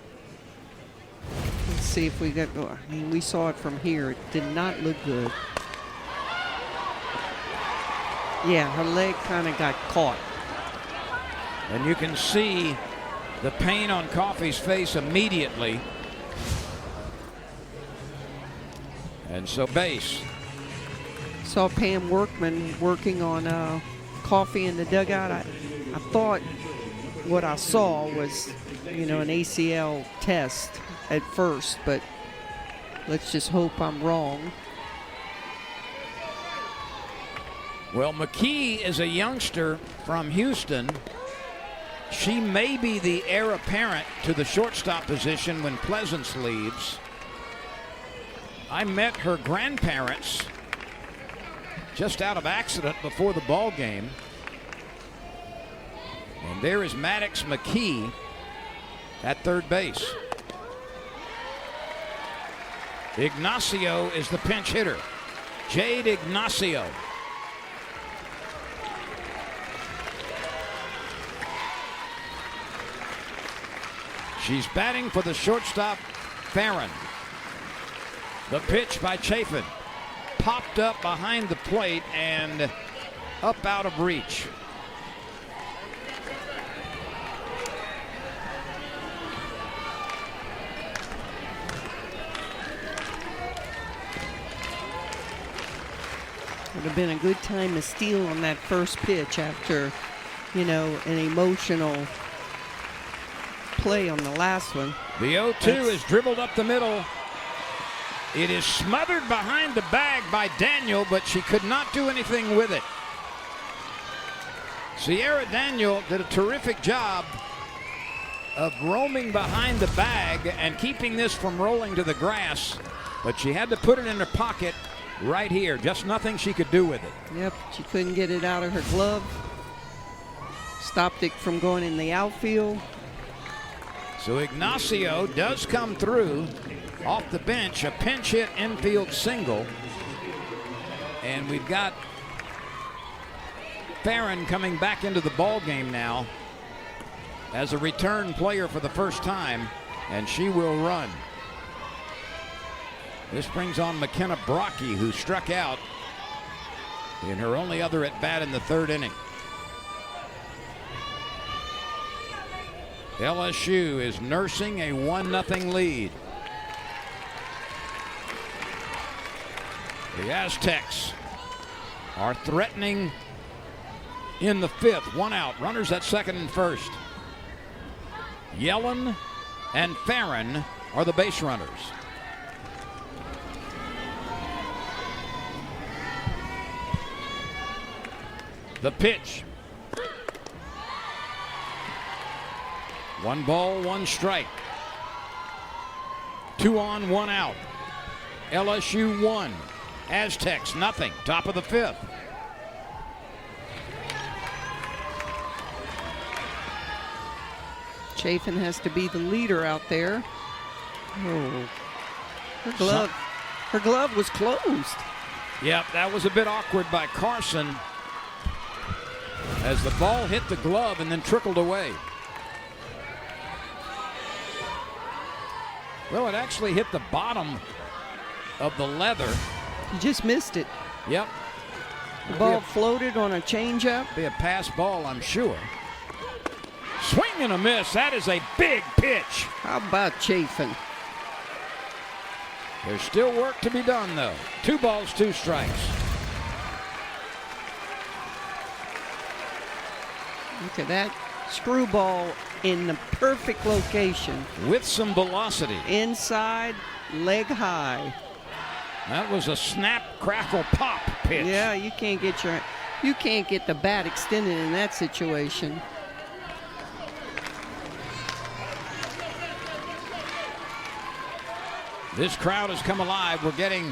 Let's see if we got, I mean, we saw it from here. It did not look good. Yeah, her leg kind of got caught.
And you can see the pain on Coffey's face immediately. And so base.
Saw Pam Workman working on Coffee in the dugout. I thought what I saw was, you know, an ACL test at first, but let's just hope I'm wrong.
Well, McKee is a youngster from Houston. She may be the heir apparent to the shortstop position when Pleasance leaves. I met her grandparents just out of accident before the ball game. And there is Maddox McKee at third base. Ignacio is the pinch hitter. Jade Ignacio. She's batting for the shortstop, Farron. The pitch by Chafin. Popped up behind the plate and up out of reach.
Would have been a good time to steal on that first pitch after, you know, an emotional play on the last one.
The 0-2 is dribbled up the middle. It is smothered behind the bag by Daniel, but she could not do anything with it. Sierra Daniel did a terrific job of roaming behind the bag and keeping this from rolling to the grass, but she had to put it in her pocket right here. Just nothing she could do with it.
Yep, she couldn't get it out of her glove. Stopped it from going in the outfield.
So Ignacio does come through off the bench, a pinch hit infield single. And we've got Farron coming back into the ball game now as a return player for the first time, and she will run. This brings on McKenna Brocky, who struck out in her only other at bat in the third inning. LSU is nursing a 1-0 lead. The Aztecs are threatening in the fifth. One out, runners at second and first. Yellen and Farron are the base runners. The pitch. 1 ball, 1 strike. 2 on, 1 out. LSU 1. Aztecs nothing. Top of the fifth.
Chafin has to be the leader out there. Oh, her glove was closed.
Yep, that was a bit awkward by Carson as the ball hit the glove and then trickled away. Well, it actually hit the bottom of the leather.
You just missed it.
Yep.
The ball floated on a changeup.
Be a pass ball, I'm sure. Swing and a miss. That is a big pitch.
How about Chafin?
There's still work to be done, though. 2 balls, 2 strikes.
Look at that screwball in the perfect location.
With some velocity.
Inside, leg high.
That was a snap, crackle, pop pitch.
Yeah, you can't get the bat extended in that situation.
This crowd has come alive. We're getting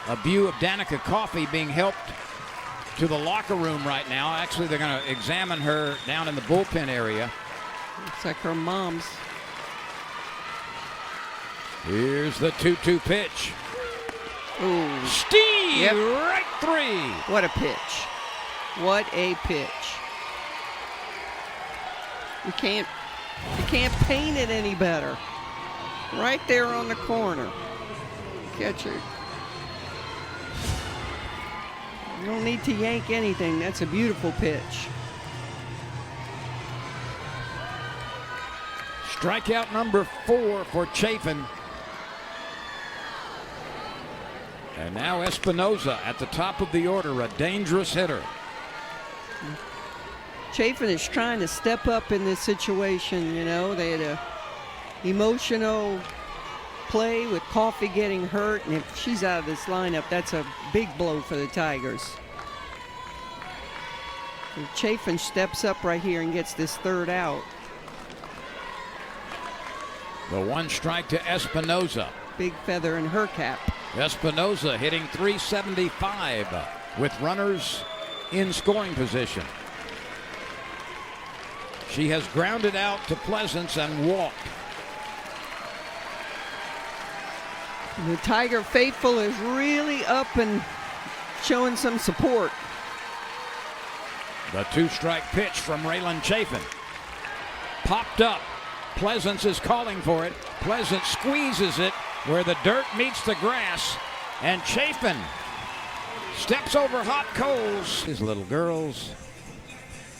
a view of Danica Coffey being helped to the locker room right now. Actually, they're going to examine her down in the bullpen area.
Looks like her mom's.
Here's the 2-2 pitch.
Ooh.
Steve,
yep.
Right 3.
What a pitch. What a pitch. You can't paint it any better. Right there on the corner. Catcher. You don't need to yank anything. That's a beautiful pitch.
Strikeout number 4 for Chafin. And now Espinoza at the top of the order, a dangerous hitter.
Chafin is trying to step up in this situation. You know, they had a emotional play with Coffey getting hurt, and if she's out of this lineup, that's a big blow for the Tigers. And Chafin steps up right here and gets this 3rd out.
The 1 strike to Espinoza.
Big feather in her cap.
Espinoza hitting .375 with runners in scoring position. She has grounded out to Pleasance and walked.
The Tiger faithful is really up and showing some support.
The 2-strike pitch from Raylan Chafin. Popped up. Pleasance is calling for it. Pleasance squeezes it where the dirt meets the grass. And Chafin steps over hot coals. These little girls,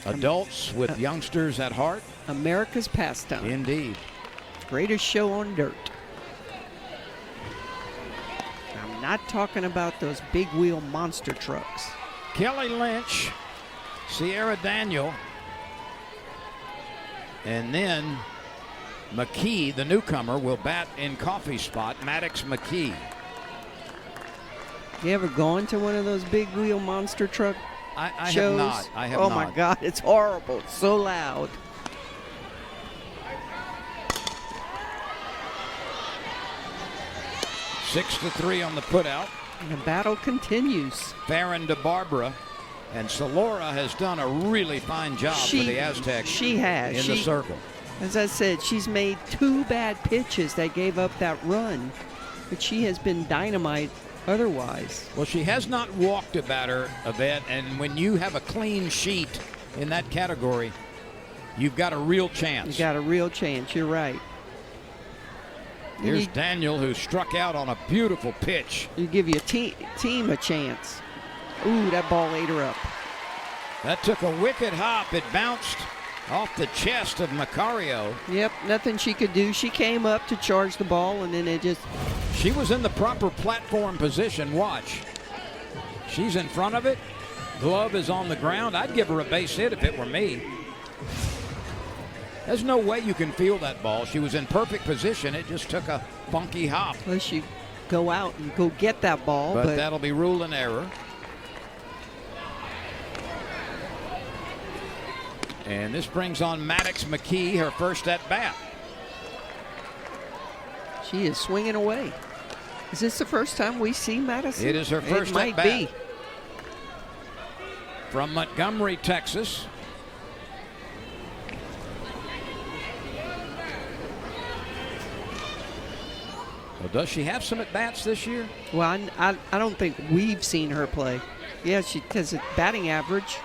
adults with youngsters at heart.
America's pastime.
Indeed.
Greatest show on dirt. I'm not talking about those big wheel monster trucks.
Kelly Lynch, Sierra Daniel, and then McKee, the newcomer, will bat in Coffey's spot. Maddox McKee.
You ever gone to one of those big wheel monster truck
I
shows?
have not. I have
oh
not.
my God, it's horrible. It's so loud.
Six to 3 on the putout.
And the battle continues.
Farron to Barbara. And Solora has done a really fine job for the Aztecs.
She has.
In the circle.
As I said, she's made 2 bad pitches that gave up that run. But she has been dynamite otherwise.
Well, she has not walked a batter a bit, and when you have a clean sheet in that category, you've got a real chance.
You got a real chance. You're right.
Here's Daniel, who struck out on a beautiful pitch.
You give your team a chance. Ooh, that ball ate her up.
That took a wicked hop. It bounced off the chest of Macario.
Yep, nothing she could do. She came up to charge the ball, and then it just...
She was in the proper platform position. Watch. She's in front of it. Glove is on the ground. I'd give her a base hit if it were me. There's no way you can feel that ball. She was in perfect position. It just took a funky hop.
Unless you go out and go get that ball.
But that'll be ruled an error. And this brings on Maddox McKee, her first at bat.
She is swinging away. Is this the first time we see Madison?
It is her first
at bat. It might be.
From Montgomery, Texas. Well, does she have some at bats this year?
Well, I don't think we've seen her play. Yeah, she has a batting average.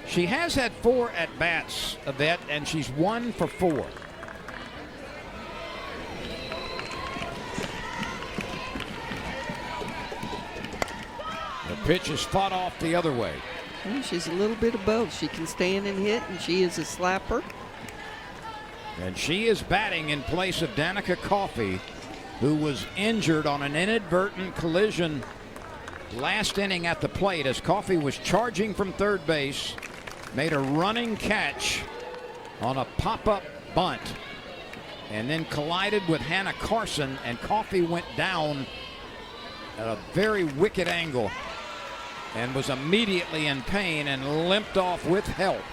She has had 4 at-bats a bit, and she's 1 for 4. The pitch is fought off the other way.
Well, she's a little bit of both. She can stand and hit, and she is a slapper.
And she is batting in place of Danica Coffey, who was injured on an inadvertent collision last inning at the plate as Coffey was charging from third base. Made a running catch on a pop-up bunt and then collided with Hannah Carson, and Coffey went down at a very wicked angle and was immediately in pain and limped off with help.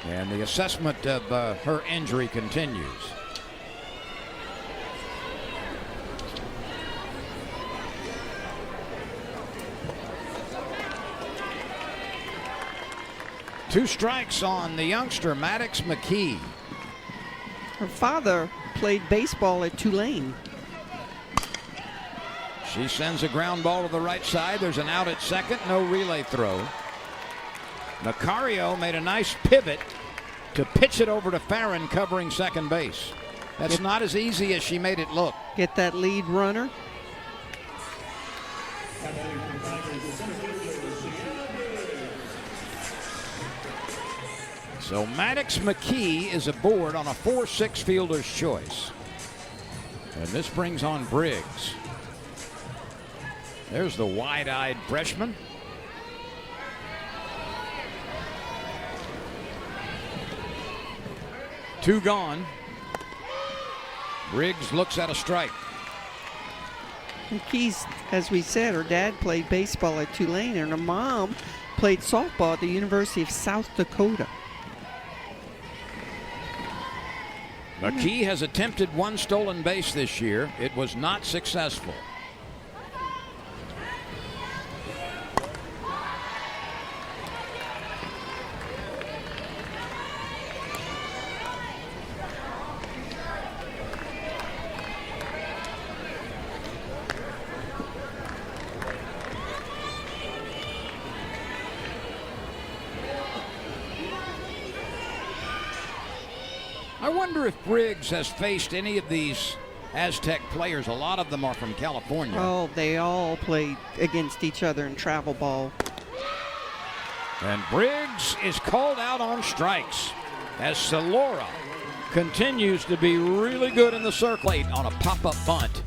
And the assessment of her injury continues. Two strikes on the youngster, Maddox McKee.
Her father played baseball at Tulane.
She sends a ground ball to the right side. There's an out at second, no relay throw. Macario made a nice pivot to pitch it over to Farron covering second base. That's not as easy as she made it look.
Get that lead runner.
So Maddox McKee is aboard on a 4-6 fielder's choice. And this brings on Briggs. There's the wide-eyed freshman. Two gone. Briggs looks at a strike.
McKee's, as we said, her dad played baseball at Tulane, and her mom played softball at the University of South Dakota.
McKee has attempted 1 stolen base this year. It was not successful. I wonder if Briggs has faced any of these Aztec players. A lot of them are from California.
Oh, they all played against each other in travel ball.
And Briggs is called out on strikes as Solora continues to be really good in the circle on a pop-up bunt.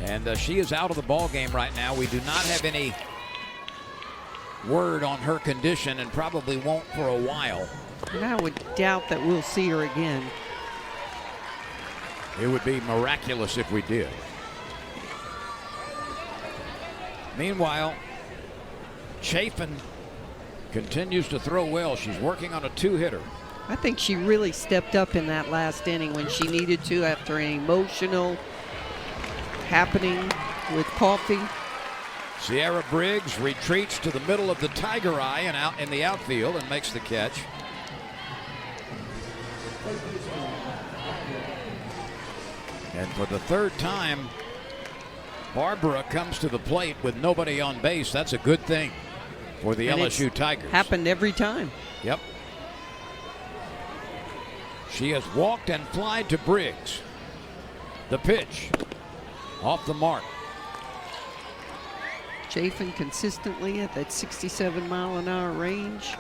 And she is out of the ball game right now. We do not have any word on her condition and probably won't for a while.
And I would doubt that we'll see her again.
It would be miraculous if we did. Meanwhile, Chafin continues to throw well. She's working on a 2-hitter.
I think she really stepped up in that last inning when she needed to after an emotional happening with Coffee.
Sierra Briggs retreats to the middle of the Tiger Eye and out in the outfield and makes the catch. And for the third time, Barbara comes to the plate with nobody on base. That's a good thing for the LSU Tigers.
Happened every time.
Yep. She has walked and flied to Briggs. The pitch off the mark.
Chafin consistently at that 67-mile-an-hour range.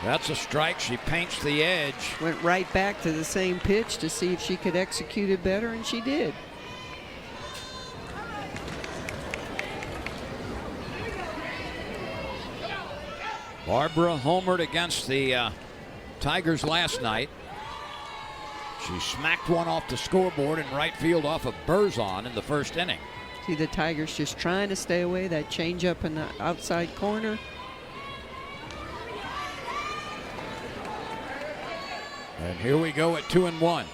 That's a strike. She paints the edge.
Went right back to the same pitch to see if she could execute it better, and she did.
Barbara homered against the Tigers last night. She smacked one off the scoreboard in right field off of Berzon in the first inning.
See the Tigers just trying to stay away. That changeup in the outside corner.
And here we go at 2-1.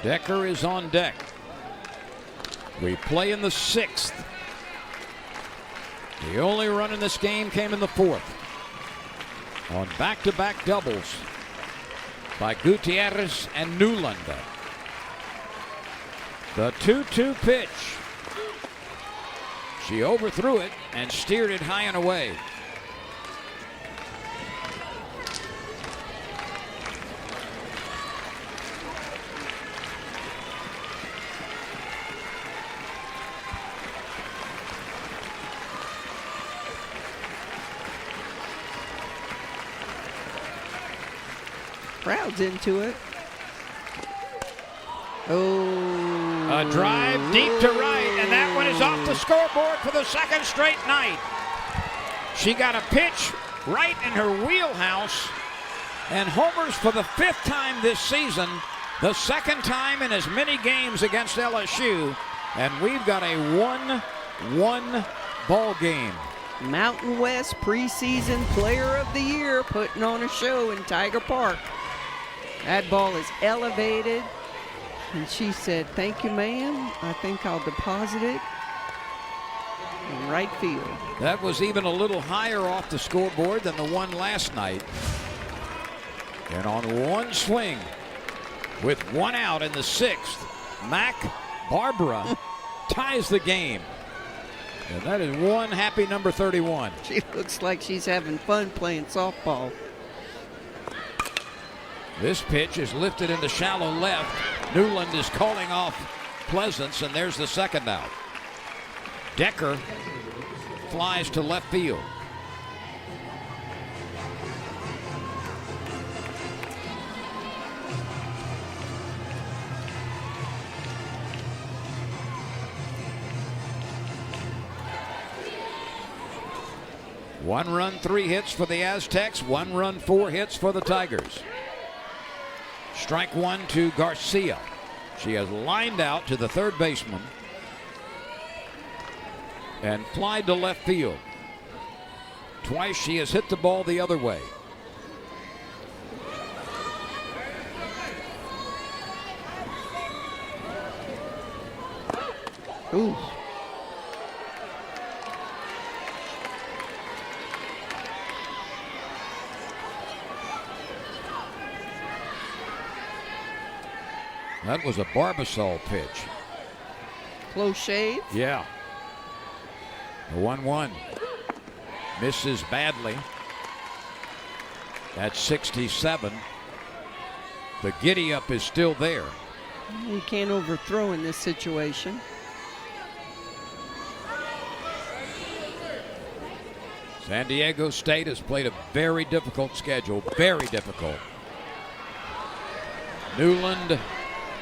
Decker is on deck. We play in the 6th. The only run in this game came in the 4th. On back-to-back doubles by Gutierrez and Newland. The 2-2 pitch. She overthrew it and steered it high and away.
Crowd's into it. Oh.
A drive deep to right, and that one is off the scoreboard for the second straight night. She got a pitch right in her wheelhouse and homers for the 5th time this season, the 2nd time in as many games against LSU, and we've got a 1-1 ball game.
Mountain West preseason player of the year putting on a show in Tiger Park. That ball is elevated. And she said, "Thank you, ma'am. I think I'll deposit it in right field."
That was even a little higher off the scoreboard than the one last night. And on one swing, with one out in the 6th, Barbara ties the game. And that is one happy number 31.
She looks like she's having fun playing softball.
This pitch is lifted into shallow left. Newland is calling off Pleasance, and there's the 2nd out. Decker flies to left field. One run, 3 hits for the Aztecs. 1 run, 4 hits for the Tigers. Strike 1 to Garcia. She has lined out to the 3rd baseman and flied to left field. Twice she has hit the ball the other way.
Ooh.
That was a Barbasol pitch.
Close shave.
Yeah. The 1-1. Misses badly. At 67. The giddy up is still there.
You can't overthrow in this situation.
San Diego State has played a very difficult schedule, very difficult. Newland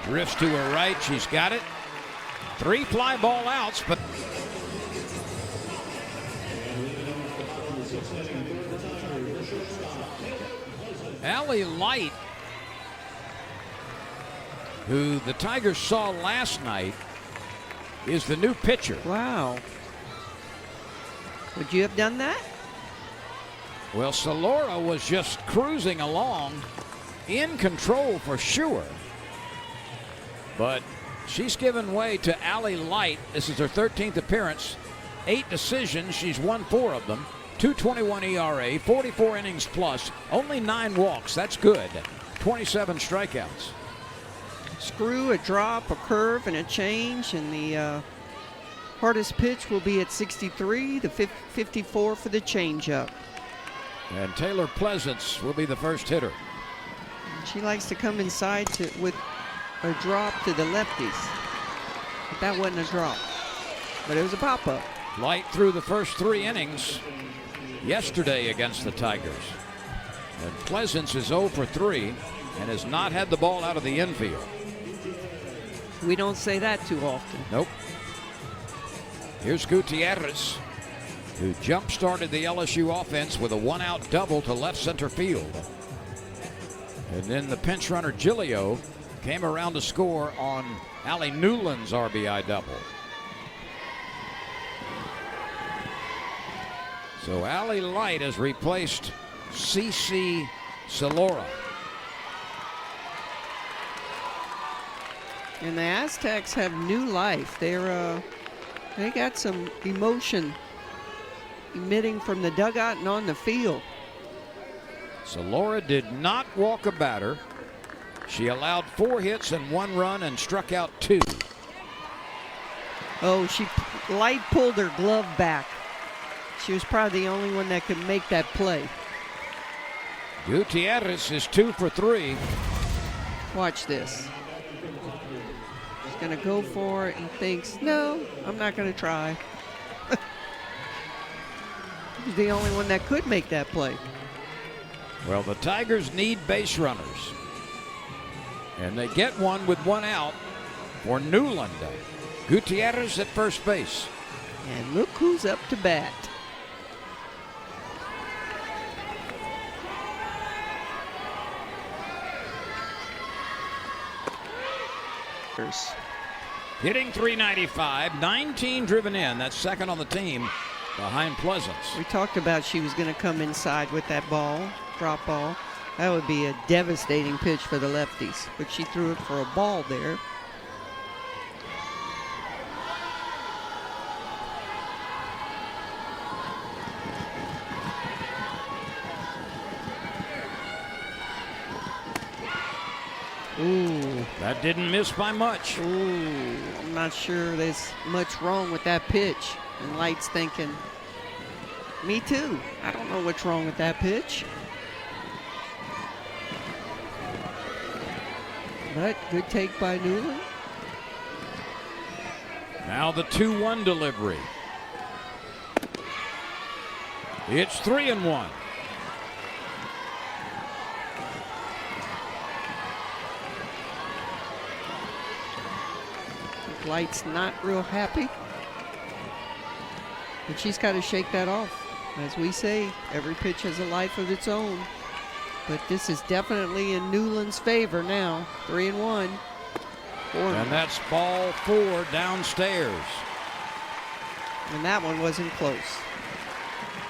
drifts to her right. She's got it. 3 fly ball outs, but Allie Light, who the Tigers saw last night, is the new pitcher.
Wow. Would you have done that?
Well, Salora was just cruising along, in control for sure. But she's given way to Allie Light. This is her 13th appearance. 8 decisions. She's won 4 of them. 2.21 ERA, 44 innings plus, only 9 walks. That's good. 27 strikeouts.
Screw, a drop, a curve, and a change, and the hardest pitch will be at 63, the 54 for the changeup.
And Taylor Pleasance will be the first hitter.
She likes to come inside with a drop to the lefties. But that wasn't a drop, but it was a pop-up.
Light threw the first 3 innings yesterday against the Tigers. And Pleasance is 0 for 3 and has not had the ball out of the infield.
We don't say that too often.
Nope. Here's Gutierrez, who jump-started the LSU offense with a 1-out double to left center field. And then the pinch runner Giglio came around to score on Allie Newland's RBI double. So Allie Light has replaced CC Salora.
And the Aztecs have new life. They got some emotion emitting from the dugout and on the field.
Salora did not walk a batter. She allowed 4 hits and 1 run and struck out 2.
Oh, Light pulled her glove back. She was probably the only one that could make that play.
Gutierrez is 2 for 3.
Watch this. She's going to go for it and thinks, no, I'm not going to try. She's the only one that could make that play.
Well, the Tigers need base runners. And they get one with 1 out for Newland. Gutierrez at first base.
And look who's up to bat.
Hitting .395, 19 driven in. That's second on the team behind Pleasance.
We talked about she was going to come inside with that ball, drop ball. That would be a devastating pitch for the lefties, but she threw it for a ball there. Ooh.
That didn't miss by much.
Ooh, I'm not sure there's much wrong with that pitch. And Light's thinking, me too. I don't know what's wrong with that pitch. But good take by Newland.
Now the 2-1 delivery. It's 3-1.
Light's not real happy, but she's got to shake that off. As we say, every pitch has a life of its own. But this is definitely in Newland's favor now. 3-1.
And that's ball 4 downstairs.
And that one wasn't close.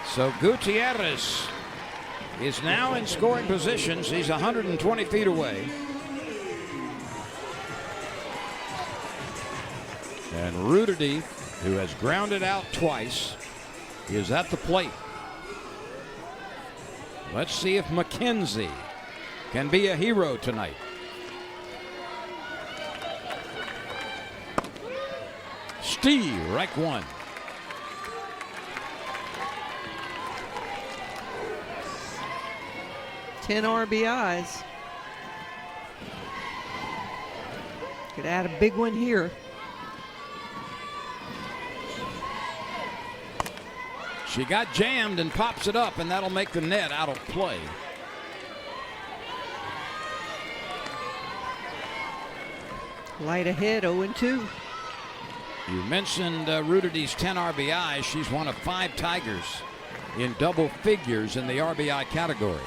So Gutierrez is now in scoring position. She's 120 feet away. And Rudity, who has grounded out twice, is at the plate. Let's see if McKenzie can be a hero tonight. Steve, strike 1.
Ten RBIs. Could add a big one here.
She got jammed and pops it up, and that'll make the net out of play.
Light ahead, 0-2.
You mentioned Rudity's 10 RBIs. She's one of 5 Tigers in double figures in the RBI category.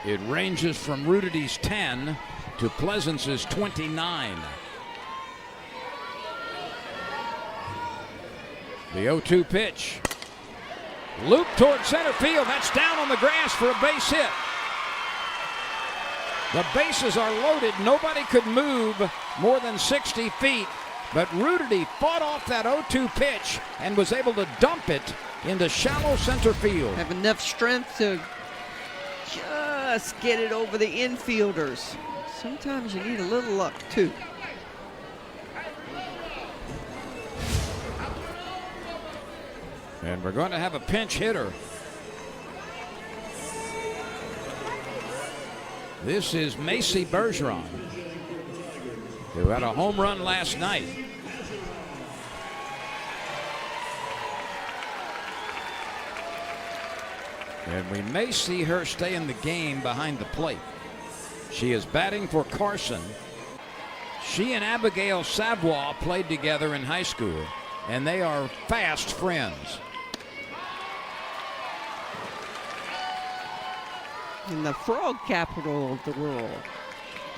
It ranges from Rudity's 10 to Pleasance's 29. The 0-2 pitch. Loop toward center field. That's down on the grass for a base hit. The bases are loaded. Nobody could move more than 60 feet. But Rudity fought off that 0-2 pitch and was able to dump it into shallow center field.
Have enough strength to just get it over the infielders. Sometimes you need a little luck, too.
And we're going to have a pinch hitter. This is Macy Bergeron, who had a home run last night. And we may see her stay in the game behind the plate. She is batting for Carson. She and Abigail Savoie played together in high school, and they are fast friends.
In the frog capital of the world.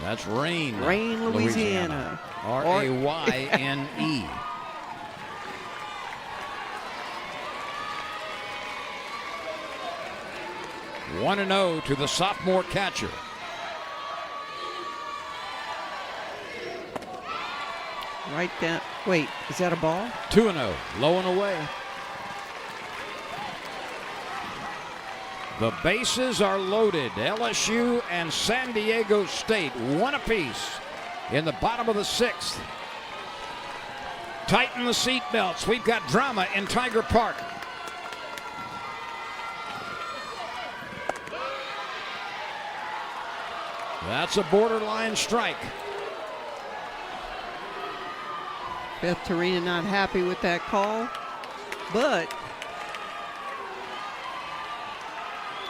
That's Rayne,
Louisiana.
Rayne. 1-0 to the sophomore catcher.
Right down. Wait, is that a ball?
2-0, low and away. The bases are loaded. LSU and San Diego State, 1 apiece in the bottom of the 6th. Tighten the seat belts. We've got drama in Tiger Park. That's a borderline strike.
Beth Torina not happy with that call, but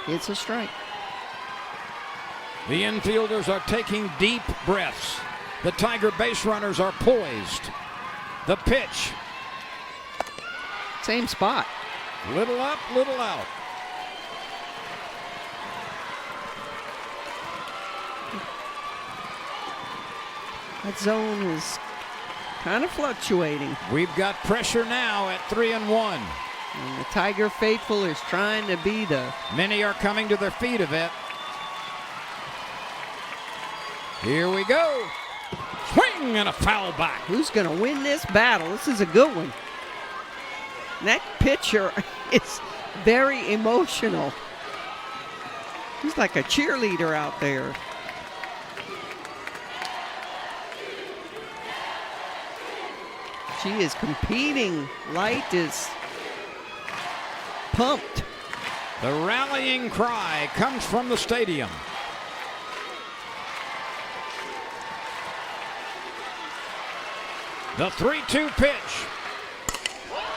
it's a strike.
The infielders are taking deep breaths. The Tiger base runners are poised. The pitch.
Same spot.
Little up, little out.
That zone is kind of fluctuating.
We've got pressure now at 3-1.
And the Tiger faithful is trying to be the...
Many are coming to their feet, Yvette. Here we go. Swing and a foul back.
Who's going to win this battle? This is a good one. And that pitcher is very emotional. He's like a cheerleader out there. She is competing. Light is pumped.
The rallying cry comes from the stadium. The 3-2 pitch.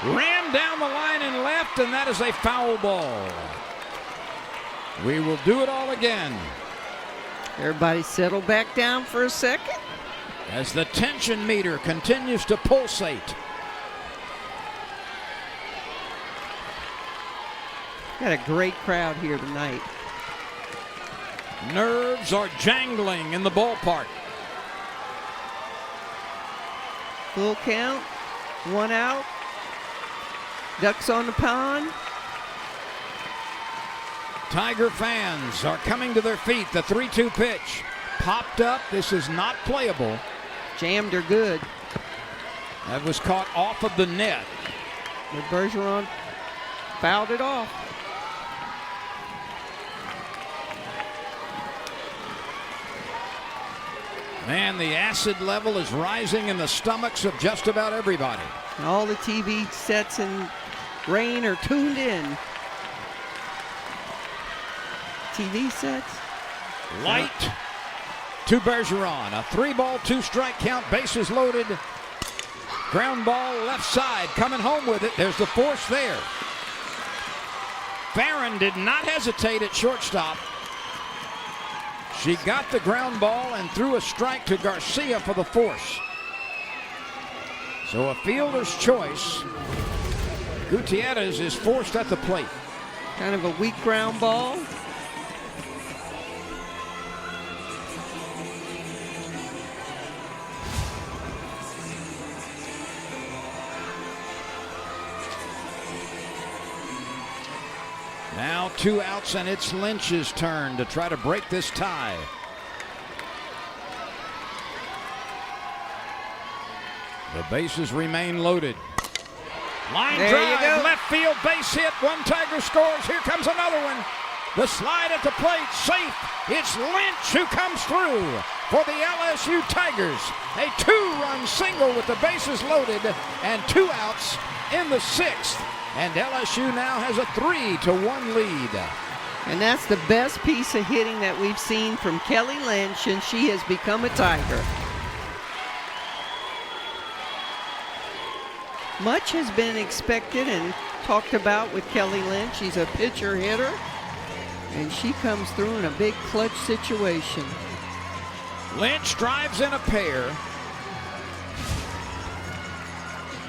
Ran down the line and left, and that is a foul ball. We will do it all again.
Everybody settle back down for a second.
As the tension meter continues to pulsate.
Got a great crowd here tonight.
Nerves are jangling in the ballpark.
Full count, 1 out. Ducks on the pond.
Tiger fans are coming to their feet. The 3-2 pitch popped up. This is not playable.
Jammed her good.
That was caught off of the net.
But Bergeron fouled it off.
Man, the acid level is rising in the stomachs of just about everybody.
And all the TV sets in Rayne are tuned in. TV sets.
Light to Bergeron. A 3-ball, 2-strike count. Bases loaded. Ground ball left side, coming home with it. There's the force there. Farron did not hesitate at shortstop. She got the ground ball and threw a strike to Garcia for the force. So a fielder's choice. Gutierrez is forced at the plate.
Kind of a weak ground ball.
Now 2 outs, and it's Lynch's turn to try to break this tie. The bases remain loaded. Line drive, left field, base hit. One Tiger scores. Here comes another one. The slide at the plate, safe. It's Lynch who comes through for the LSU Tigers. A 2-run single with the bases loaded and 2 outs in the 6th. And LSU now has a 3-1 lead.
And that's the best piece of hitting that we've seen from Kelly Lynch, and she has become a Tiger. Much has been expected and talked about with Kelly Lynch. She's a pitcher hitter, and she comes through in a big clutch situation.
Lynch drives in a pair.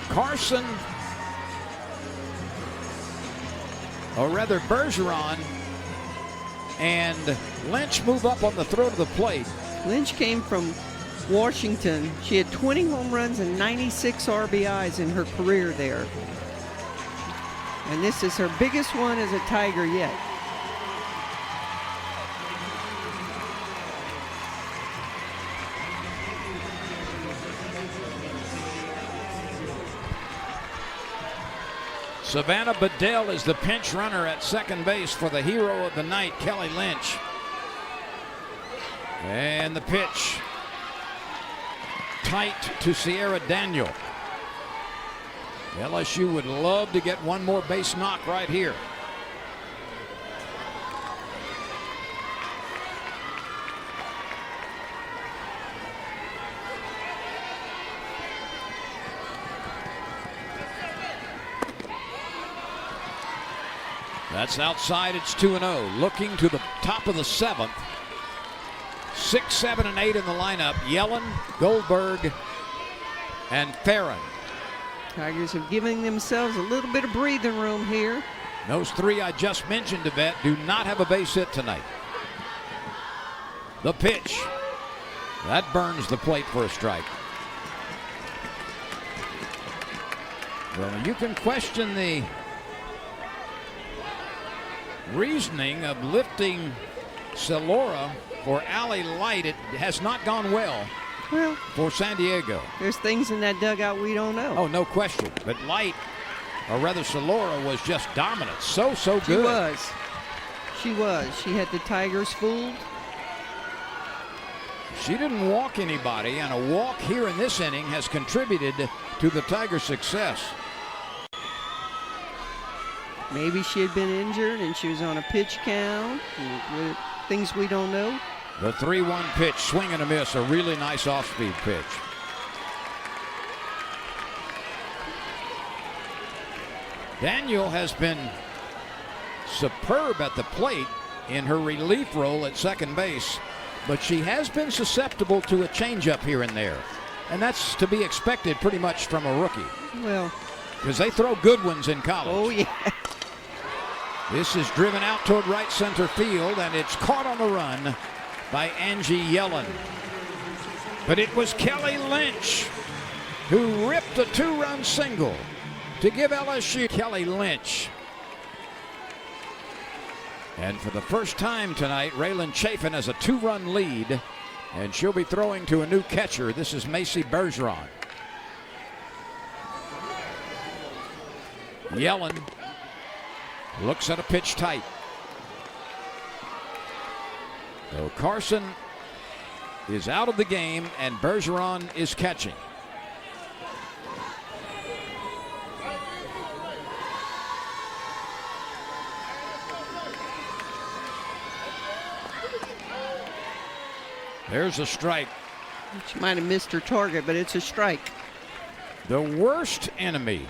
Carson, or rather Bergeron, and Lynch move up on the throw to the plate.
Lynch came from Washington. She had 20 home runs and 96 RBIs in her career there. And this is her biggest one as a Tiger yet.
Savannah Bedell is the pinch runner at second base for the hero of the night, Kelly Lynch. And the pitch. Tight to Sierra Daniel. LSU would love to get one more base knock right here. That's outside. It's 2-0. Looking to the top of the 7th. 6, 7, and 8 in the lineup. Yellen, Goldberg, and Farron.
Tigers have given themselves a little bit of breathing room here.
Those 3 I just mentioned, Yvette, do not have a base hit tonight. The pitch. That burns the plate for a strike. Well, you can question the reasoning of lifting Celora for Allie Light. It has not gone well for San Diego.
There's things in that dugout we don't know.
Oh, no question. But Light, or rather Celora, was just dominant. So good.
She was. She had the Tigers fooled.
She didn't walk anybody, and a walk here in this inning has contributed to the Tigers' success.
Maybe she had been injured and she was on a pitch count. Things we don't know.
The 3-1 pitch, swing and a miss, a really nice off-speed pitch. Daniel has been superb at the plate in her relief role at second base, but she has been susceptible to a changeup here and there. And that's to be expected pretty much from a rookie.
Well,
because they throw good ones in college.
Oh, yeah.
This is driven out toward right center field, and it's caught on the run by Angie Yellen. But it was Kelly Lynch who ripped a 2-run single to give LSU. Kelly Lynch. And for the first time tonight, Raylan Chafin has a 2-run lead, and she'll be throwing to a new catcher. This is Macy Bergeron. Yellen looks at a pitch tight. So Carson is out of the game, and Bergeron is catching. There's a strike.
She might have missed her target, but it's a strike.
The worst enemy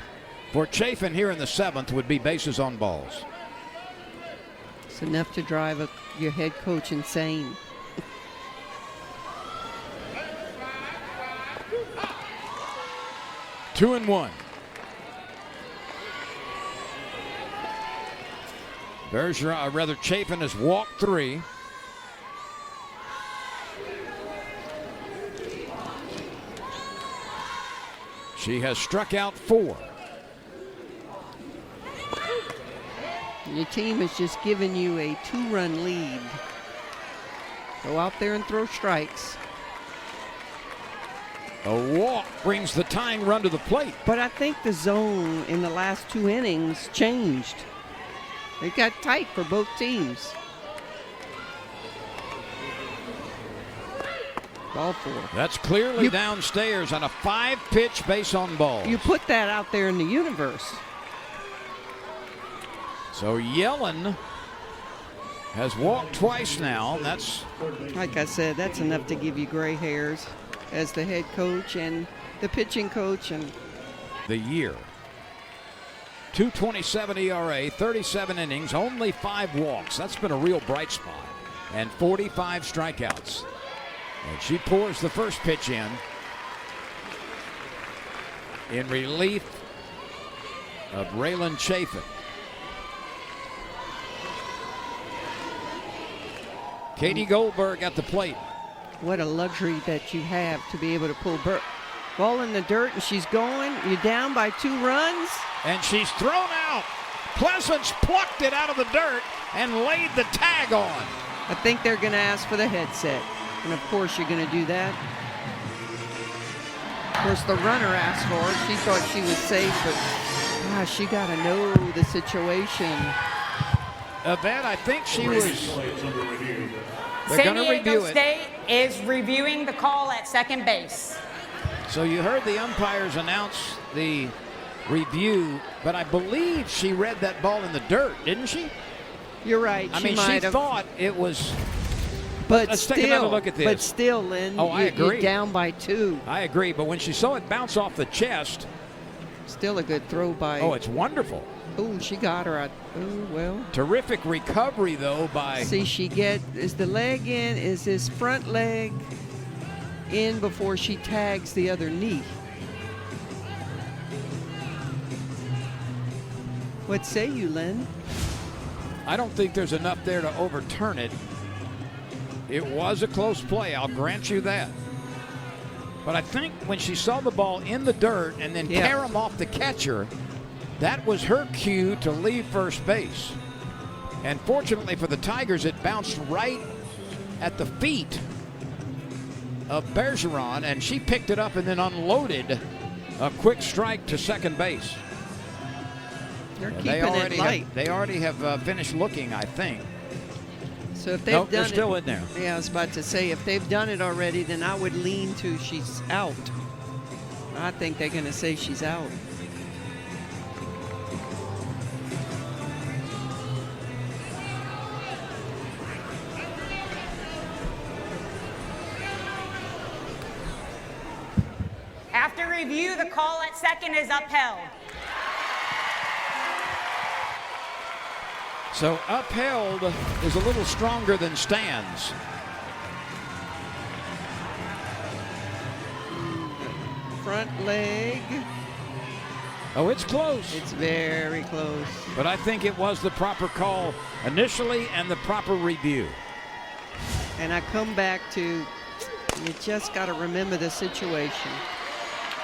for Chafin here in the 7th would be bases on balls.
It's enough to drive your head coach insane.
Two and one. Chafin has walked 3. She has struck out 4.
Your team has just given you a 2-run lead. Go out there and throw strikes.
A walk brings the tying run to the plate.
But I think the zone in the last 2 innings changed. It got tight for both teams. Ball 4.
That's clearly downstairs on a 5-pitch base on balls.
You put that out there in the universe.
So Yellen has walked twice now. That's,
like I said, that's enough to give you gray hairs as the head coach and the pitching coach. And
the year. 2.27 ERA, 37 innings, only 5 walks. That's been a real bright spot. And 45 strikeouts. And she pours the first pitch in relief of Raylan Chafin. Katie Goldberg at the plate.
What a luxury that you have to be able to pull ball in the dirt, and she's going. You're down by 2 runs.
And she's thrown out. Pleasance plucked it out of the dirt and laid the tag on.
I think they're going to ask for the headset. And of course you're going to do that. Of course the runner asked for it. She thought she was safe, but gosh, she got to know the situation.
Yvette, I think she was. They're
San
going to review
Diego
it.
State is reviewing the call at second base.
So you heard the umpires announce the review, but I believe she read that ball in the dirt, didn't she?
You're right.
I mean, she thought it was.
But
let's
still,
take another look at this.
But still, Lynn,
I agree.
You're down by 2.
I agree, but when she saw it bounce off the chest.
Still a good throw by.
Oh, it's wonderful.
Oh, she got her. Oh, well.
Terrific recovery, though, by.
See, is the leg in? Is his front leg in before she tags the other knee? What say you, Lynn?
I don't think there's enough there to overturn it. It was a close play, I'll grant you that. But I think when she saw the ball in the dirt and then tear him off the catcher, that was her cue to leave first base. And fortunately for the Tigers, it bounced right at the feet of Bergeron, and she picked it up and then unloaded a quick strike to second base.
They're keeping it light.
They already have finished looking, I think.
So if they've done
they're
it,
still in there.
Yeah, I was about to say, if they've done it already, then I would lean to she's out. I think they're going to say she's out.
After review, the call at second is upheld.
So upheld is a little stronger than stands.
Front leg.
Oh, it's close.
It's very close.
But I think it was the proper call initially and the proper review.
And I come back to, you just got to remember the situation.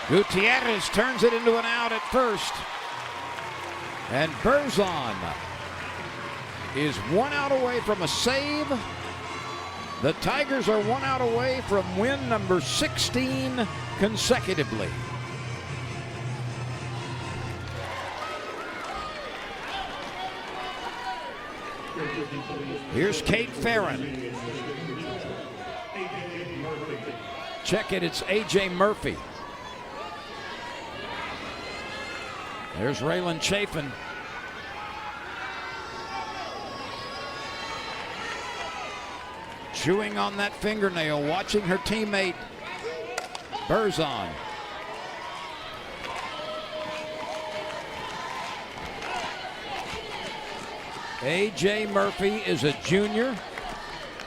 Gutierrez turns it into an out at first. And Berzon is 1 out away from a save. The Tigers are 1 out away from win number 16 consecutively. Here's Kate Farron. Check it, it's A.J. Murphy. There's Raylan Chafin. Chewing on that fingernail, watching her teammate Berzon. A.J. Murphy is a junior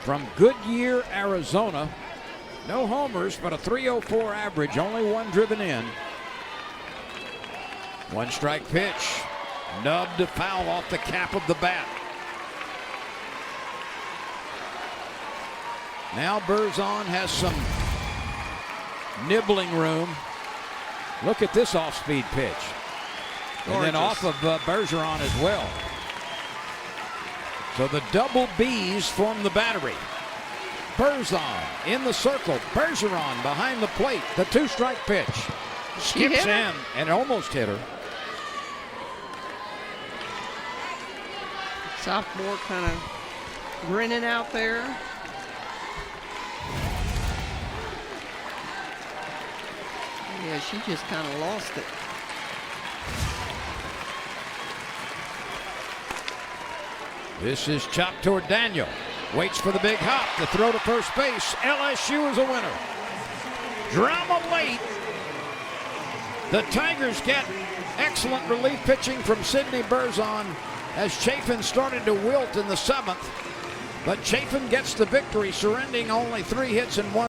from Goodyear, Arizona. No homers, but a .304 average, only one driven in. One strike pitch, nubbed to foul off the cap of the bat. Now Berzon has some nibbling room. Look at this off-speed pitch. And then off of Bergeron as well. So the double B's form the battery. Berzon in the circle. Bergeron behind the plate. The two-strike pitch. Skips in and almost hit her.
Sophomore kind of grinning out there. Yeah, she just kind of lost it.
This is chopped toward Daniel. Waits for the big hop to throw to first base. LSU is a winner. Drama late. The Tigers get excellent relief pitching from Sydney Berzon as Chafin started to wilt in the 7th. But Chafin gets the victory, surrendering only 3 hits and 1